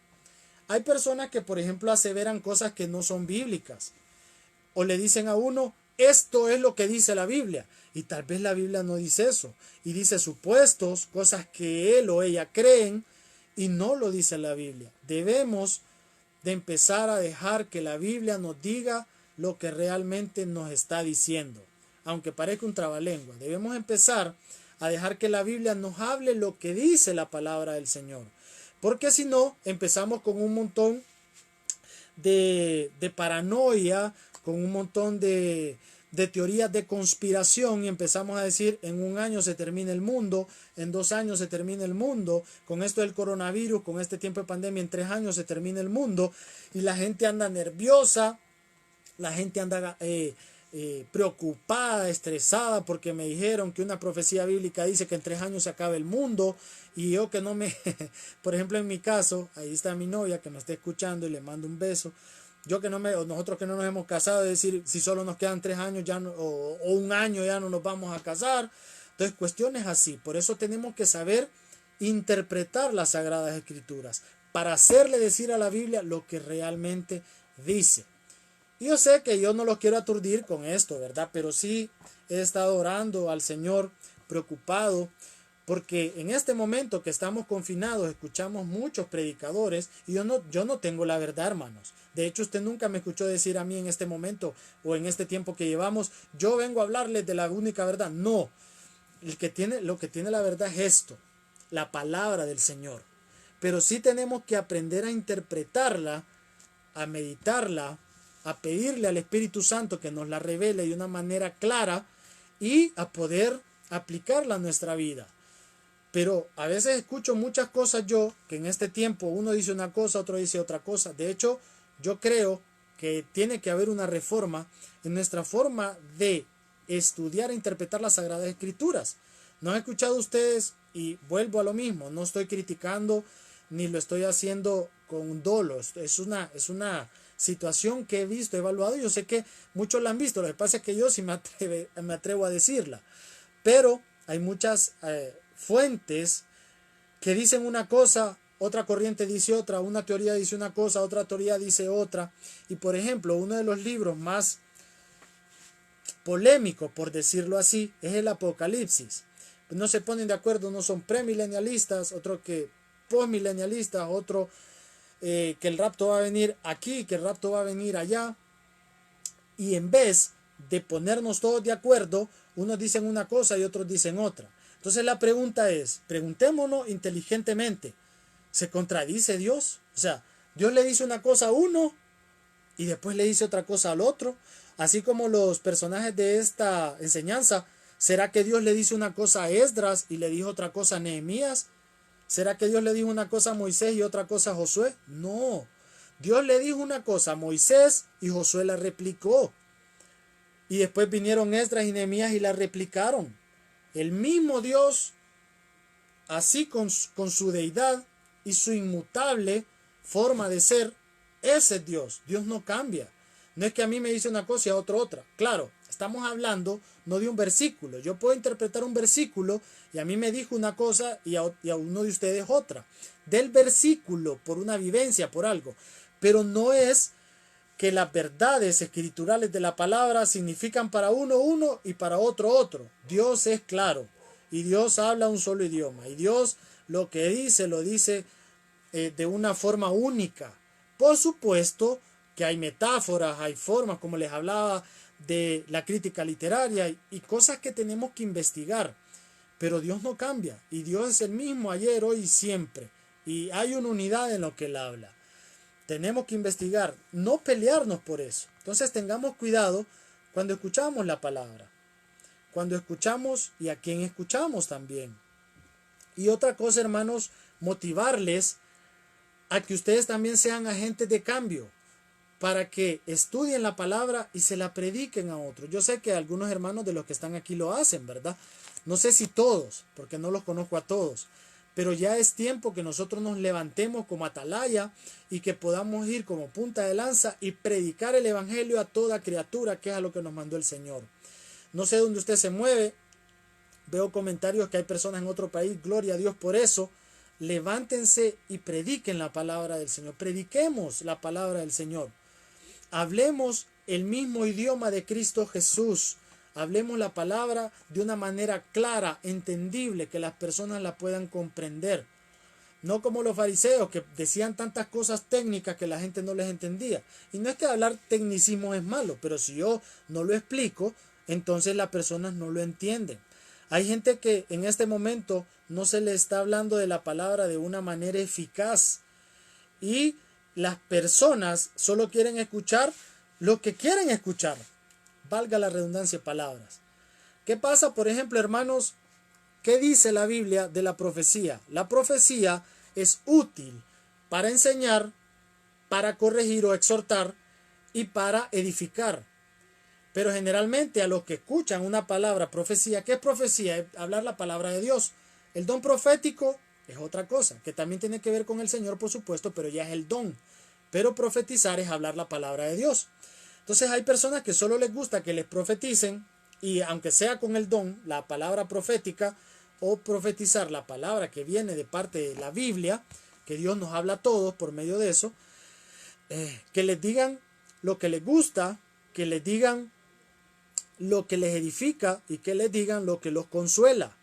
Hay personas que, por ejemplo, aseveran cosas que no son bíblicas. O le dicen a uno, esto es lo que dice la Biblia. Y tal vez la Biblia no dice eso. Y dice supuestos, cosas que él o ella creen, y no lo dice la Biblia. Debemos de empezar a dejar que la Biblia nos diga lo que realmente nos está diciendo, aunque parezca un trabalengua. Debemos empezar a dejar que la Biblia nos hable lo que dice la palabra del Señor, porque si no, empezamos con un montón de paranoia, con un montón de teorías de conspiración, y empezamos a decir en 1 año se termina el mundo, en 2 años se termina el mundo, con esto del coronavirus, con este tiempo de pandemia, en 3 años se termina el mundo, y la gente anda nerviosa, la gente anda preocupada, estresada, porque me dijeron que una profecía bíblica dice que en 3 años se acaba el mundo, y yo que no me, por ejemplo en mi caso, ahí está mi novia que me está escuchando y le mando un beso. Yo que no me, nosotros que no nos hemos casado, es decir, si solo nos quedan 3 años ya no, o 1 año ya no nos vamos a casar. Entonces, cuestiones así. Por eso tenemos que saber interpretar las Sagradas Escrituras para hacerle decir a la Biblia lo que realmente dice. Y yo sé que yo no los quiero aturdir con esto, ¿verdad? Pero sí he estado orando al Señor, preocupado, porque en este momento que estamos confinados escuchamos muchos predicadores y yo no tengo la verdad, hermanos. De hecho, usted nunca me escuchó decir a mí en este momento o en este tiempo que llevamos, yo vengo a hablarles de la única verdad. No, lo que tiene la verdad es esto, la palabra del Señor. Pero sí tenemos que aprender a interpretarla, a meditarla, a pedirle al Espíritu Santo que nos la revele de una manera clara y a poder aplicarla a nuestra vida. Pero a veces escucho muchas cosas yo, que en este tiempo uno dice una cosa, otro dice otra cosa. De hecho, yo creo que tiene que haber una reforma en nuestra forma de estudiar e interpretar las Sagradas Escrituras. ¿No han escuchado ustedes? Y vuelvo a lo mismo, no estoy criticando ni lo estoy haciendo con dolo. Es una situación que he visto, he evaluado, y yo sé que muchos la han visto. Lo que pasa es que yo sí me atrevo a decirla. Pero hay muchas fuentes que dicen una cosa, otra corriente dice otra, una teoría dice una cosa, otra teoría dice otra. Y por ejemplo, uno de los libros más polémicos, por decirlo así, es el Apocalipsis. No se ponen de acuerdo, unos son premilenialistas, otros que postmilenialistas, otro que el rapto va a venir aquí, que el rapto va a venir allá. Y en vez de ponernos todos de acuerdo, unos dicen una cosa y otros dicen otra. Entonces la pregunta es, preguntémonos inteligentemente, ¿se contradice Dios? O sea, Dios le dice una cosa a uno y después le dice otra cosa al otro. Así como los personajes de esta enseñanza, ¿será que Dios le dice una cosa a Esdras y le dijo otra cosa a Nehemías? ¿Será que Dios le dijo una cosa a Moisés y otra cosa a Josué? No. Dios le dijo una cosa a Moisés y Josué la replicó. Y después vinieron Esdras y Nehemías y la replicaron. El mismo Dios, así con su deidad y su inmutable forma de ser, ese es Dios. Dios no cambia. No es que a mí me dice una cosa y a otro otra. Claro, estamos hablando no de un versículo. Yo puedo interpretar un versículo y a mí me dijo una cosa y a uno de ustedes otra. Del versículo, por una vivencia, por algo. Pero no es que las verdades escriturales de la palabra significan para uno y para otro. Dios es claro y Dios habla un solo idioma y Dios lo que dice lo dice de una forma única. Por supuesto que hay metáforas, hay formas, como les hablaba de la crítica literaria y cosas que tenemos que investigar, pero Dios no cambia y Dios es el mismo ayer, hoy y siempre, y hay una unidad en lo que Él habla. Tenemos que investigar, no pelearnos por eso. Entonces tengamos cuidado cuando escuchamos la palabra, cuando escuchamos y a quién escuchamos también. Y otra cosa, hermanos, motivarles a que ustedes también sean agentes de cambio, para que estudien la palabra y se la prediquen a otros. Yo sé que algunos hermanos de los que están aquí lo hacen, ¿verdad? No sé si todos, porque no los conozco a todos. Pero ya es tiempo que nosotros nos levantemos como atalaya y que podamos ir como punta de lanza y predicar el evangelio a toda criatura, que es a lo que nos mandó el Señor. No sé dónde usted se mueve. Veo comentarios que hay personas en otro país. Gloria a Dios por eso. Levántense y prediquen la palabra del Señor. Prediquemos la palabra del Señor. Hablemos el mismo idioma de Cristo Jesús. Hablemos la palabra de una manera clara, entendible, que las personas la puedan comprender. No como los fariseos que decían tantas cosas técnicas que la gente no les entendía. Y no es que hablar tecnicismo es malo, pero si yo no lo explico, entonces las personas no lo entienden. Hay gente que en este momento no se le está hablando de la palabra de una manera eficaz. Y las personas solo quieren escuchar lo que quieren escuchar. Valga la redundancia de palabras. ¿Qué pasa, por ejemplo, hermanos? ¿Qué dice la Biblia de la profecía? La profecía es útil para enseñar, para corregir o exhortar y para edificar. Pero generalmente a los que escuchan una palabra profecía, ¿qué es profecía? Es hablar la palabra de Dios. El don profético es otra cosa, que también tiene que ver con el Señor, por supuesto, pero ya es el don. Pero profetizar es hablar la palabra de Dios. Entonces hay personas que solo les gusta que les profeticen y aunque sea con el don, la palabra profética o profetizar la palabra que viene de parte de la Biblia, que Dios nos habla a todos por medio de eso, que les digan lo que les gusta, que les digan lo que les edifica y que les digan lo que los consuela.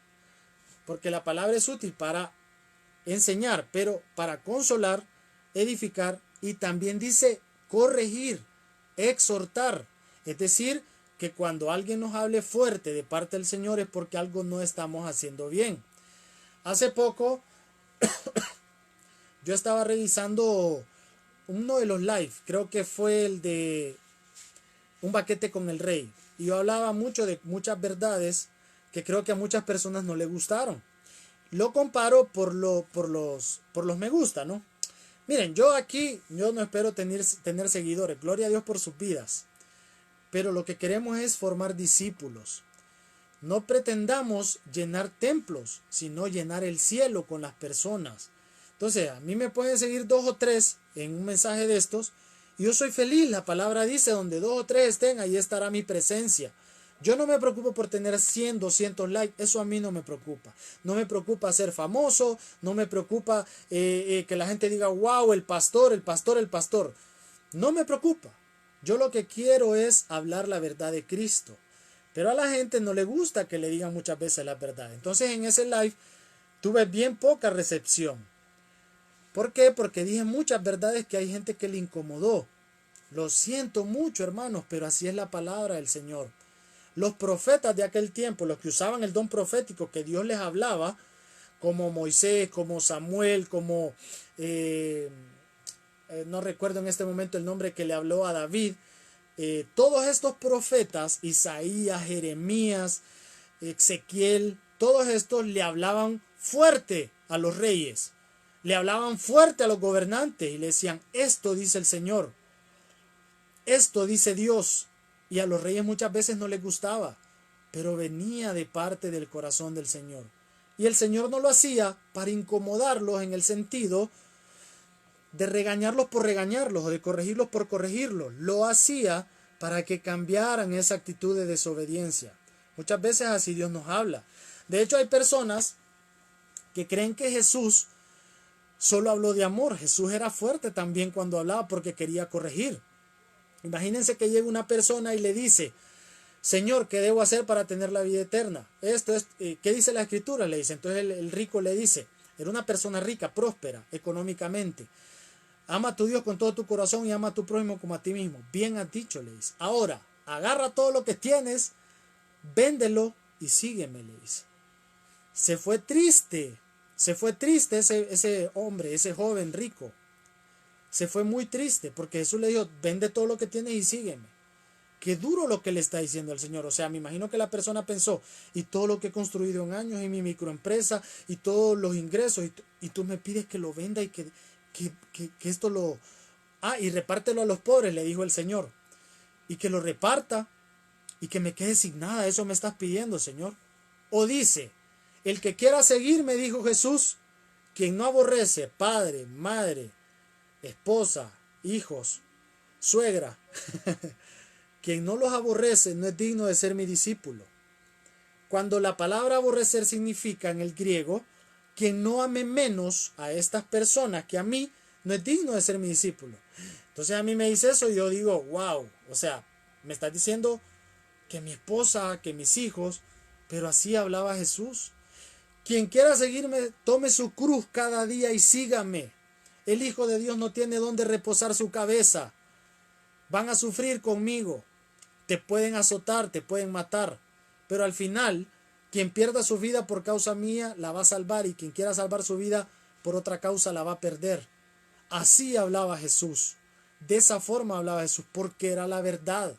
Porque la palabra es útil para enseñar, pero para consolar, edificar y también dice corregir, exhortar. Es decir, que cuando alguien nos hable fuerte de parte del Señor es porque algo no estamos haciendo bien. Hace poco yo estaba revisando uno de los live, creo que fue el de Un Banquete con el Rey, y yo hablaba mucho de muchas verdades que creo que a muchas personas no les gustaron. Lo comparo por los me gusta, ¿no? Miren, yo no espero tener seguidores, gloria a Dios por sus vidas, pero lo que queremos es formar discípulos. No pretendamos llenar templos, sino llenar el cielo con las personas. Entonces, a mí me pueden seguir 2 o 3 en un mensaje de estos, y yo soy feliz. La palabra dice, donde 2 o 3 estén, ahí estará mi presencia. Yo no me preocupo por tener 100, 200 likes, eso a mí no me preocupa. No me preocupa ser famoso, no me preocupa que la gente diga, wow, el pastor, el pastor, el pastor. No me preocupa. Yo lo que quiero es hablar la verdad de Cristo. Pero a la gente no le gusta que le digan muchas veces la verdad. Entonces en ese live tuve bien poca recepción. ¿Por qué? Porque dije muchas verdades que hay gente que le incomodó. Lo siento mucho, hermanos, pero así es la palabra del Señor. Los profetas de aquel tiempo, los que usaban el don profético que Dios les hablaba, como Moisés, como Samuel, como no recuerdo en este momento el nombre que le habló a David, todos estos profetas, Isaías, Jeremías, Ezequiel, todos estos le hablaban fuerte a los reyes, le hablaban fuerte a los gobernantes y le decían, esto dice el Señor, esto dice Dios. Y a los reyes muchas veces no les gustaba, pero venía de parte del corazón del Señor. Y el Señor no lo hacía para incomodarlos en el sentido de regañarlos por regañarlos o de corregirlos por corregirlos. Lo hacía para que cambiaran esa actitud de desobediencia. Muchas veces así Dios nos habla. De hecho, hay personas que creen que Jesús solo habló de amor. Jesús era fuerte también cuando hablaba porque quería corregir. Imagínense que llega una persona y le dice, Señor, ¿qué debo hacer para tener la vida eterna? Esto es, ¿qué dice la Escritura? Le dice. Entonces el rico le dice, era una persona rica, próspera económicamente. Ama a tu Dios con todo tu corazón y ama a tu prójimo como a ti mismo. Bien has dicho, le dice. Ahora, agarra todo lo que tienes, véndelo y sígueme, le dice. Se fue triste ese hombre, ese joven rico. Se fue muy triste porque Jesús le dijo, vende todo lo que tienes y sígueme. Qué duro lo que le está diciendo el Señor. O sea, me imagino que la persona pensó, y todo lo que he construido en años en mi microempresa y todos los ingresos, y tú me pides que lo venda y que esto lo... y repártelo a los pobres, le dijo el Señor. Y que lo reparta y que me quede sin nada. Eso me estás pidiendo, Señor. O dice, el que quiera seguirme, dijo Jesús, quien no aborrece padre, madre, esposa, hijos, suegra, quien no los aborrece no es digno de ser mi discípulo. Cuando la palabra aborrecer significa en el griego, quien no ame menos a estas personas que a mí, no es digno de ser mi discípulo. Entonces a mí me dice eso y yo digo, wow, o sea, me estás diciendo que mi esposa, que mis hijos, pero así hablaba Jesús. Quien quiera seguirme, tome su cruz cada día y sígame. El Hijo de Dios no tiene dónde reposar su cabeza. Van a sufrir conmigo. Te pueden azotar, te pueden matar. Pero al final, quien pierda su vida por causa mía, la va a salvar. Y quien quiera salvar su vida por otra causa, la va a perder. Así hablaba Jesús. De esa forma hablaba Jesús, porque era la verdad.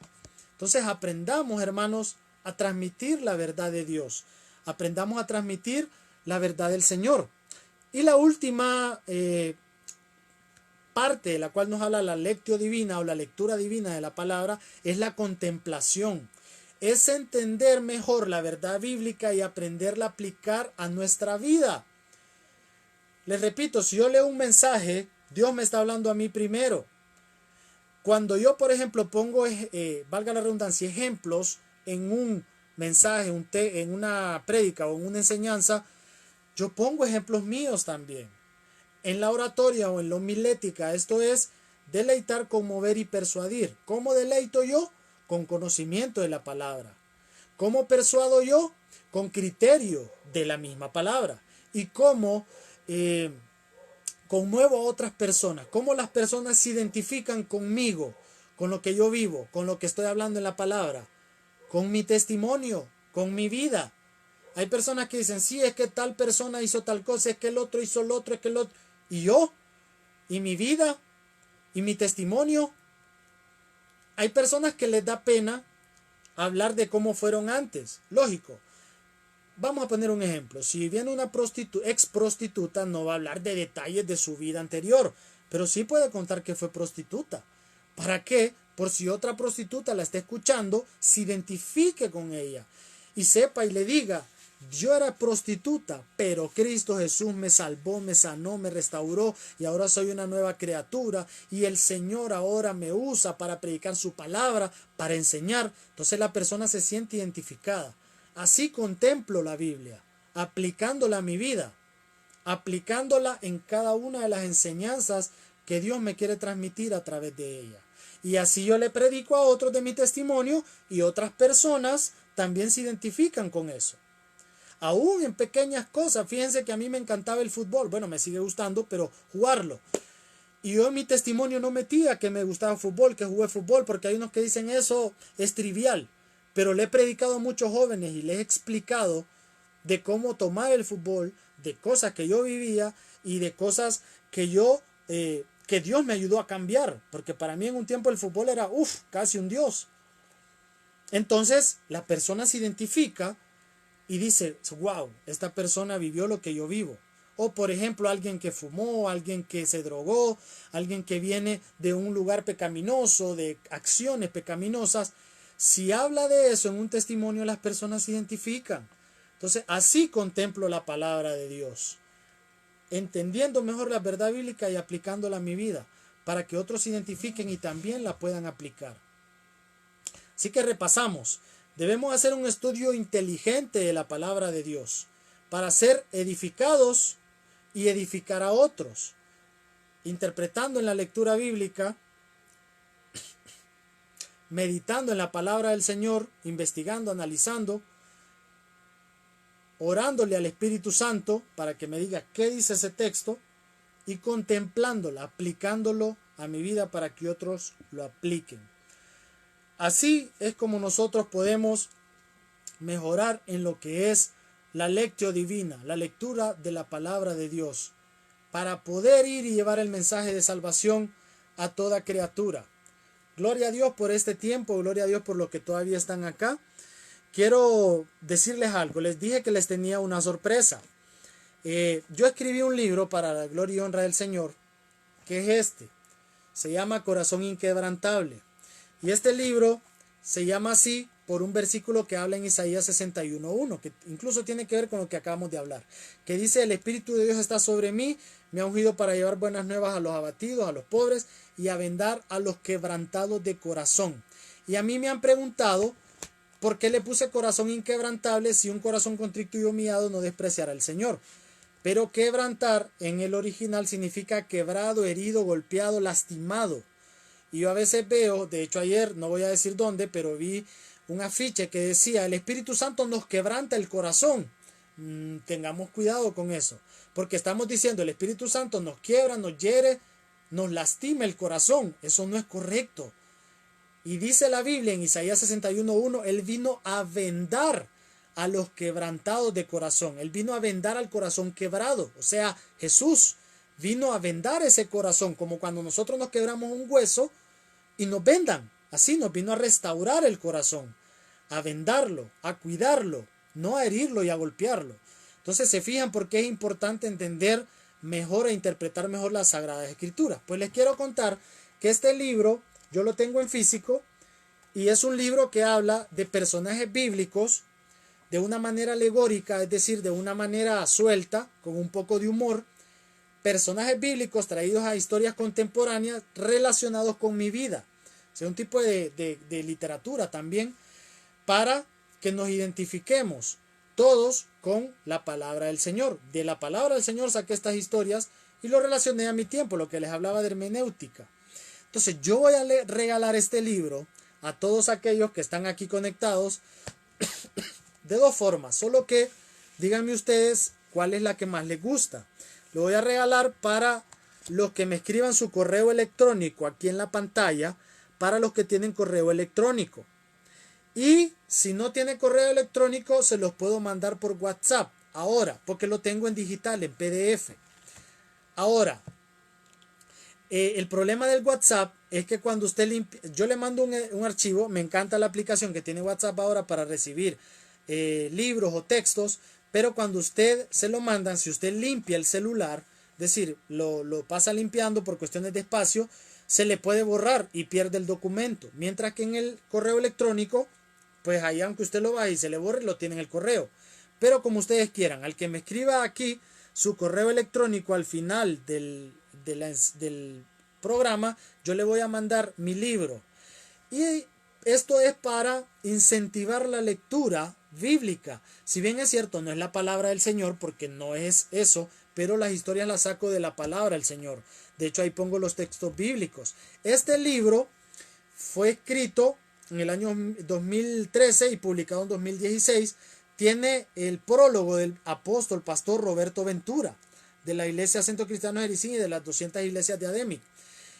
Entonces aprendamos, hermanos, a transmitir la verdad de Dios. Aprendamos a transmitir la verdad del Señor. Y la última parte de la cual nos habla la lectio divina o la lectura divina de la palabra es la contemplación. Es entender mejor la verdad bíblica y aprenderla a aplicar a nuestra vida. Les repito, si yo leo un mensaje, Dios me está hablando a mí primero. Cuando yo, por ejemplo, pongo, valga la redundancia, ejemplos en un mensaje, en una prédica o en una enseñanza, yo pongo ejemplos míos también. En la oratoria o en la homilética, esto es deleitar, conmover y persuadir. ¿Cómo deleito yo? Con conocimiento de la palabra. ¿Cómo persuado yo? Con criterio de la misma palabra. ¿Y cómo conmuevo a otras personas? ¿Cómo las personas se identifican conmigo, con lo que yo vivo, con lo que estoy hablando en la palabra? Con mi testimonio, con mi vida. Hay personas que dicen, sí, es que tal persona hizo tal cosa, es que el otro hizo lo otro, es que el otro... ¿Y yo? ¿Y mi vida? ¿Y mi testimonio? Hay personas que les da pena hablar de cómo fueron antes. Lógico. Vamos a poner un ejemplo. Si viene una ex prostituta, no va a hablar de detalles de su vida anterior, pero sí puede contar que fue prostituta. ¿Para qué? Por si otra prostituta la está escuchando, se identifique con ella y sepa y le diga, yo era prostituta, pero Cristo Jesús me salvó, me sanó, me restauró y ahora soy una nueva criatura y el Señor ahora me usa para predicar su palabra, para enseñar. Entonces la persona se siente identificada. Así contemplo la Biblia, aplicándola a mi vida, aplicándola en cada una de las enseñanzas que Dios me quiere transmitir a través de ella. Y así yo le predico a otros de mi testimonio y otras personas también se identifican con eso. Aún en pequeñas cosas, fíjense que a mí me encantaba el fútbol, bueno, me sigue gustando, pero jugarlo. Y yo en mi testimonio no metía que me gustaba fútbol, que jugué fútbol, porque hay unos que dicen eso es trivial. Pero le he predicado a muchos jóvenes y les he explicado de cómo tomar el fútbol, de cosas que yo vivía y de cosas que que Dios me ayudó a cambiar. Porque para mí en un tiempo el fútbol era, casi un Dios. Entonces la persona se identifica y dice, wow, esta persona vivió lo que yo vivo. O por ejemplo, alguien que fumó, alguien que se drogó, alguien que viene de un lugar pecaminoso, de acciones pecaminosas. Si habla de eso en un testimonio, las personas se identifican. Entonces, así contemplo la palabra de Dios, entendiendo mejor la verdad bíblica y aplicándola a mi vida, para que otros se identifiquen y también la puedan aplicar. Así que repasamos. Debemos hacer un estudio inteligente de la palabra de Dios para ser edificados y edificar a otros, interpretando en la lectura bíblica, meditando en la palabra del Señor, investigando, analizando, orándole al Espíritu Santo para que me diga qué dice ese texto y contemplándola, aplicándolo a mi vida para que otros lo apliquen. Así es como nosotros podemos mejorar en lo que es la lectio divina, la lectura de la palabra de Dios, para poder ir y llevar el mensaje de salvación a toda criatura. Gloria a Dios por este tiempo, gloria a Dios por los que todavía están acá. Quiero decirles algo, les dije que les tenía una sorpresa. Yo escribí un libro para la gloria y honra del Señor, que es este. Se llama Corazón Inquebrantable. Y este libro se llama así por un versículo que habla en Isaías 61:1, que incluso tiene que ver con lo que acabamos de hablar, que dice: el Espíritu de Dios está sobre mí, me ha ungido para llevar buenas nuevas a los abatidos, a los pobres, y a vendar a los quebrantados de corazón. Y a mí me han preguntado por qué le puse corazón inquebrantable si un corazón contrito y humillado no despreciará al Señor. Pero quebrantar en el original significa quebrado, herido, golpeado, lastimado. Y yo a veces veo, de hecho ayer, no voy a decir dónde, pero vi un afiche que decía: el Espíritu Santo nos quebranta el corazón. Tengamos cuidado con eso, porque estamos diciendo el Espíritu Santo nos quiebra, nos hiere, nos lastima el corazón. Eso no es correcto. Y dice la Biblia en Isaías 61:1, Él vino a vendar a los quebrantados de corazón. Él vino a vendar al corazón quebrado. O sea, Jesús vino a vendar ese corazón, como cuando nosotros nos quebramos un hueso y nos vendan. Así nos vino a restaurar el corazón, a vendarlo, a cuidarlo, no a herirlo y a golpearlo. Entonces se fijan por qué es importante entender mejor e interpretar mejor las Sagradas Escrituras. Pues les quiero contar que este libro yo lo tengo en físico y es un libro que habla de personajes bíblicos de una manera alegórica, es decir, de una manera suelta, con un poco de humor. Personajes bíblicos traídos a historias contemporáneas relacionados con mi vida. O sea, un tipo de literatura también, para que nos identifiquemos todos con la palabra del Señor. De la palabra del Señor saqué estas historias y lo relacioné a mi tiempo, lo que les hablaba de hermenéutica. Entonces yo voy a regalar este libro a todos aquellos que están aquí conectados de dos formas, solo que díganme ustedes cuál es la que más les gusta. Lo voy a regalar para los que me escriban su correo electrónico aquí en la pantalla, para los que tienen correo electrónico. Y si no tiene correo electrónico, se los puedo mandar por WhatsApp ahora, porque lo tengo en digital, en PDF. Ahora, el problema del WhatsApp es que cuando usted yo le mando un archivo, me encanta la aplicación que tiene WhatsApp ahora para recibir libros o textos, pero cuando usted se lo mandan, si usted limpia el celular, es decir, lo pasa limpiando por cuestiones de espacio, se le puede borrar y pierde el documento. Mientras que en el correo electrónico, pues ahí aunque usted lo baje y se le borre, lo tiene en el correo. Pero como ustedes quieran, al que me escriba aquí su correo electrónico al final del programa, yo le voy a mandar mi libro. Y esto es para incentivar la lectura bíblica. Si bien es cierto, no es la palabra del Señor, porque no es eso, pero las historias las saco de la palabra del Señor. De hecho, ahí pongo los textos bíblicos. Este libro fue escrito en el año 2013 y publicado en 2016. Tiene el prólogo del apóstol pastor Roberto Ventura. de la Iglesia Centro Cristiano de Jericín y de las 200 iglesias de ADEMIC.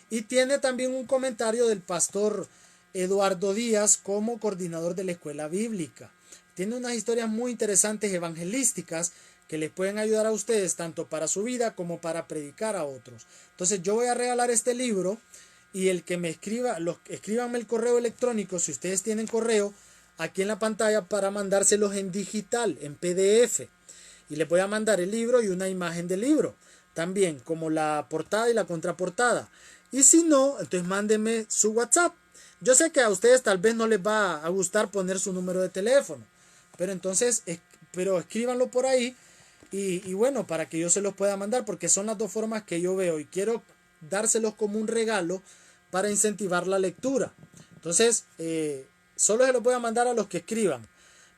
Y tiene también un comentario del pastor Eduardo Díaz como coordinador de la escuela bíblica. Tiene unas historias muy interesantes evangelísticas que les pueden ayudar a ustedes tanto para su vida como para predicar a otros. Entonces yo voy a regalar este libro y el que me escriba, escríbanme el correo electrónico si ustedes tienen correo aquí en la pantalla para mandárselos en digital, en PDF. Y les voy a mandar el libro y una imagen del libro. También como la portada y la contraportada. Y si no, entonces mándenme su WhatsApp. Yo sé que a ustedes tal vez no les va a gustar poner su número de teléfono. Pero entonces, escríbanlo por ahí. Y bueno, para que yo se los pueda mandar. Porque son las dos formas que yo veo. Y quiero dárselos como un regalo para incentivar la lectura. Entonces, solo se los voy a mandar a los que escriban.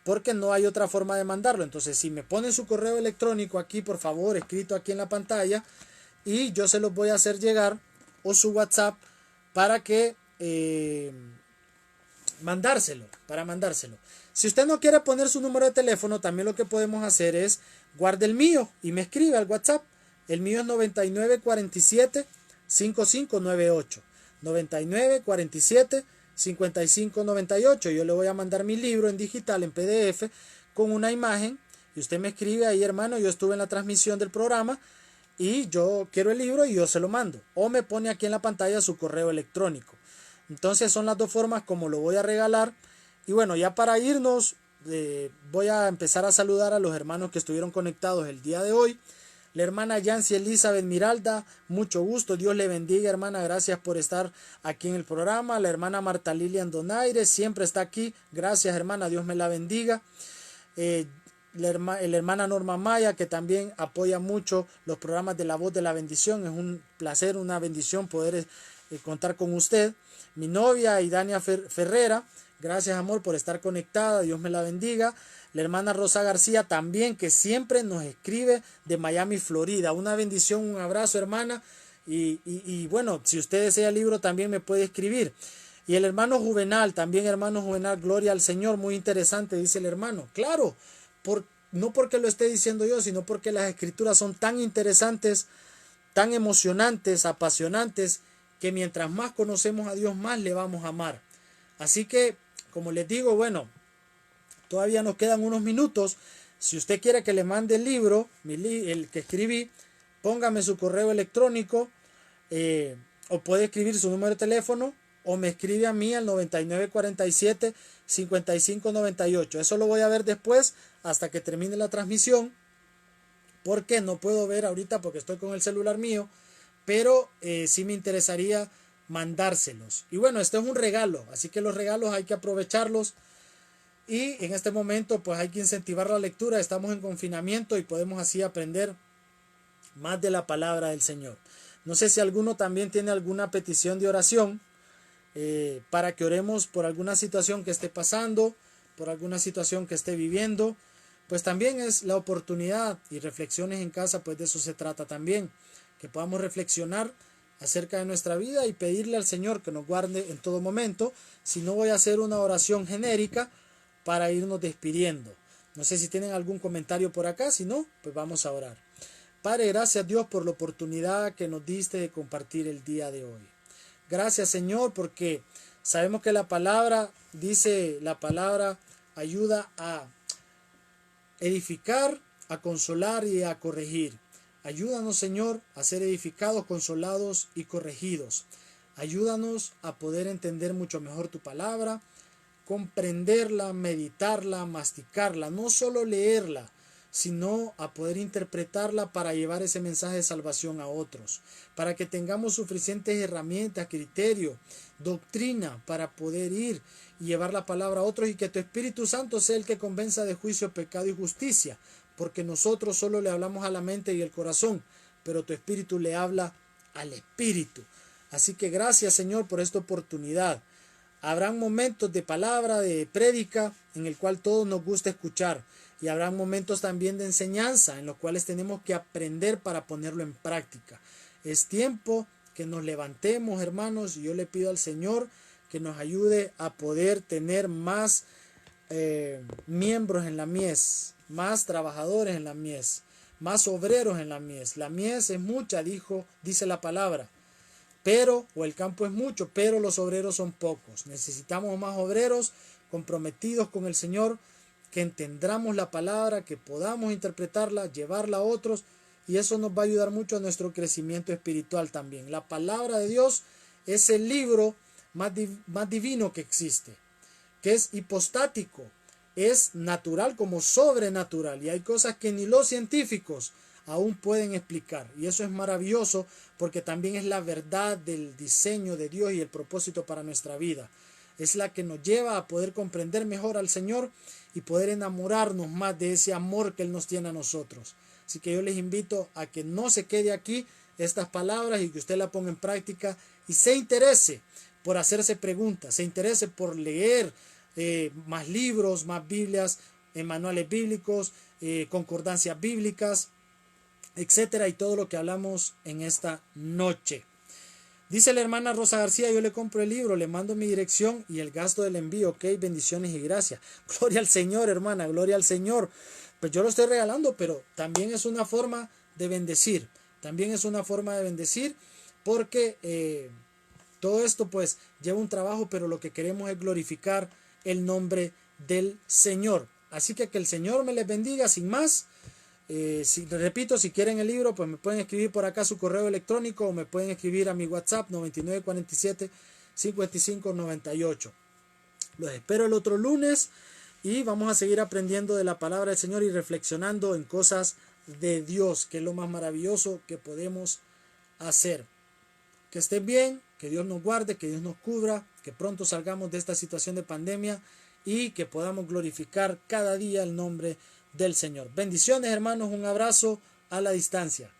Porque no hay otra forma de mandarlo. Entonces, si me ponen su correo electrónico aquí, por favor, escrito aquí en la pantalla. Y yo se los voy a hacer llegar. O su WhatsApp para que mandárselo. Si usted no quiere poner su número de teléfono, también lo que podemos hacer es guarde el mío y me escribe al WhatsApp. El mío es 9947-5598. 9947-5598. Yo le voy a mandar mi libro en digital, en PDF, con una imagen. Y usted me escribe ahí, hermano, yo estuve en la transmisión del programa y yo quiero el libro y yo se lo mando. O me pone aquí en la pantalla su correo electrónico. Entonces son las dos formas como lo voy a regalar. Y bueno, ya para irnos, voy a empezar a saludar a los hermanos que estuvieron conectados el día de hoy. La hermana Yancy Elizabeth Miralda, mucho gusto, Dios le bendiga, hermana, gracias por estar aquí en el programa. La hermana Marta Lilian Donaire siempre está aquí, gracias hermana, Dios me la bendiga. La hermana Norma Maya, que también apoya mucho los programas de La Voz de la Bendición. Es un placer, una bendición poder contar con usted. Mi novia Idania Ferrera, gracias amor por estar conectada, Dios me la bendiga. La hermana Rosa García también, que siempre nos escribe de Miami, Florida. Una bendición, un abrazo hermana. Y bueno, si usted desea el libro también me puede escribir. Y el hermano Juvenal, también hermano Juvenal, gloria al Señor, muy interesante, dice el hermano. Claro, no porque lo esté diciendo yo, sino porque las escrituras son tan interesantes, tan emocionantes, apasionantes, que mientras más conocemos a Dios, más le vamos a amar. Así que, como les digo, bueno, todavía nos quedan unos minutos. Si usted quiere que le mande el libro, el que escribí, póngame su correo electrónico, o puede escribir su número de teléfono, o me escribe a mí al 9947-5598. Eso lo voy a ver después, hasta que termine la transmisión, porque no puedo ver ahorita porque estoy con el celular mío, pero sí me interesaría mandárselos. Y bueno, este es un regalo, así que los regalos hay que aprovecharlos. Y en este momento pues hay que incentivar la lectura. Estamos en confinamiento y podemos así aprender más de la palabra del Señor. No sé si alguno también tiene alguna petición de oración, para que oremos por alguna situación que esté pasando, por alguna situación que esté viviendo. Pues también es la oportunidad, y reflexiones en casa, pues de eso se trata también, que podamos reflexionar acerca de nuestra vida y pedirle al Señor que nos guarde en todo momento. Si no, voy a hacer una oración genérica para irnos despidiendo. No sé si tienen algún comentario por acá, si no, pues vamos a orar. Padre, gracias Dios por la oportunidad que nos diste de compartir el día de hoy. Gracias Señor, porque sabemos que la palabra, dice la palabra, ayuda a edificar, a consolar y a corregir. Ayúdanos Señor a ser edificados, consolados y corregidos. Ayúdanos a poder entender mucho mejor tu palabra, comprenderla, meditarla, masticarla, no solo leerla, sino a poder interpretarla para llevar ese mensaje de salvación a otros, para que tengamos suficientes herramientas, criterios, doctrina para poder ir y llevar la palabra a otros, y que tu Espíritu Santo sea el que convenza de juicio, pecado y justicia, porque nosotros solo le hablamos a la mente y el corazón, pero tu Espíritu le habla al Espíritu. Así que gracias Señor por esta oportunidad. Habrán momentos de palabra, de prédica, en el cual todos nos gusta escuchar. Y habrán momentos también de enseñanza, en los cuales tenemos que aprender para ponerlo en práctica. Es tiempo que nos levantemos, hermanos, y yo le pido al Señor que nos ayude a poder tener más miembros en la mies, más trabajadores en la mies, más obreros en la mies. La mies es mucha, dice la palabra. Pero, o el campo es mucho, pero los obreros son pocos. Necesitamos más obreros comprometidos con el Señor, que entendamos la palabra, que podamos interpretarla, llevarla a otros, y eso nos va a ayudar mucho a nuestro crecimiento espiritual también. La palabra de Dios es el libro más divino que existe, que es hipostático, es natural como sobrenatural, y hay cosas que ni los científicos aún pueden explicar, y eso es maravilloso porque también es la verdad del diseño de Dios y el propósito para nuestra vida. Es la que nos lleva a poder comprender mejor al Señor y poder enamorarnos más de ese amor que Él nos tiene a nosotros. Así que yo les invito a que no se quede aquí estas palabras y que usted la ponga en práctica y se interese por hacerse preguntas, se interese por leer más libros, más Biblias, manuales bíblicos, concordancias bíblicas, etcétera, y todo lo que hablamos en esta noche. Dice la hermana Rosa García: yo le compro el libro, le mando mi dirección y el gasto del envío. Ok, bendiciones y gracias. Gloria al Señor, hermana, gloria al Señor. Pues yo lo estoy regalando, pero también es una forma de bendecir. También es una forma de bendecir porque todo esto pues lleva un trabajo, pero lo que queremos es glorificar el nombre del Señor. Así que el Señor me les bendiga sin más. Repito, si quieren el libro, pues me pueden escribir por acá su correo electrónico o me pueden escribir a mi WhatsApp 9947-5598. Los espero el otro lunes y vamos a seguir aprendiendo de la palabra del Señor y reflexionando en cosas de Dios, que es lo más maravilloso que podemos hacer. Que estén bien, que Dios nos guarde, que Dios nos cubra, que pronto salgamos de esta situación de pandemia y que podamos glorificar cada día el nombre del Señor. Bendiciones, hermanos, un abrazo a la distancia.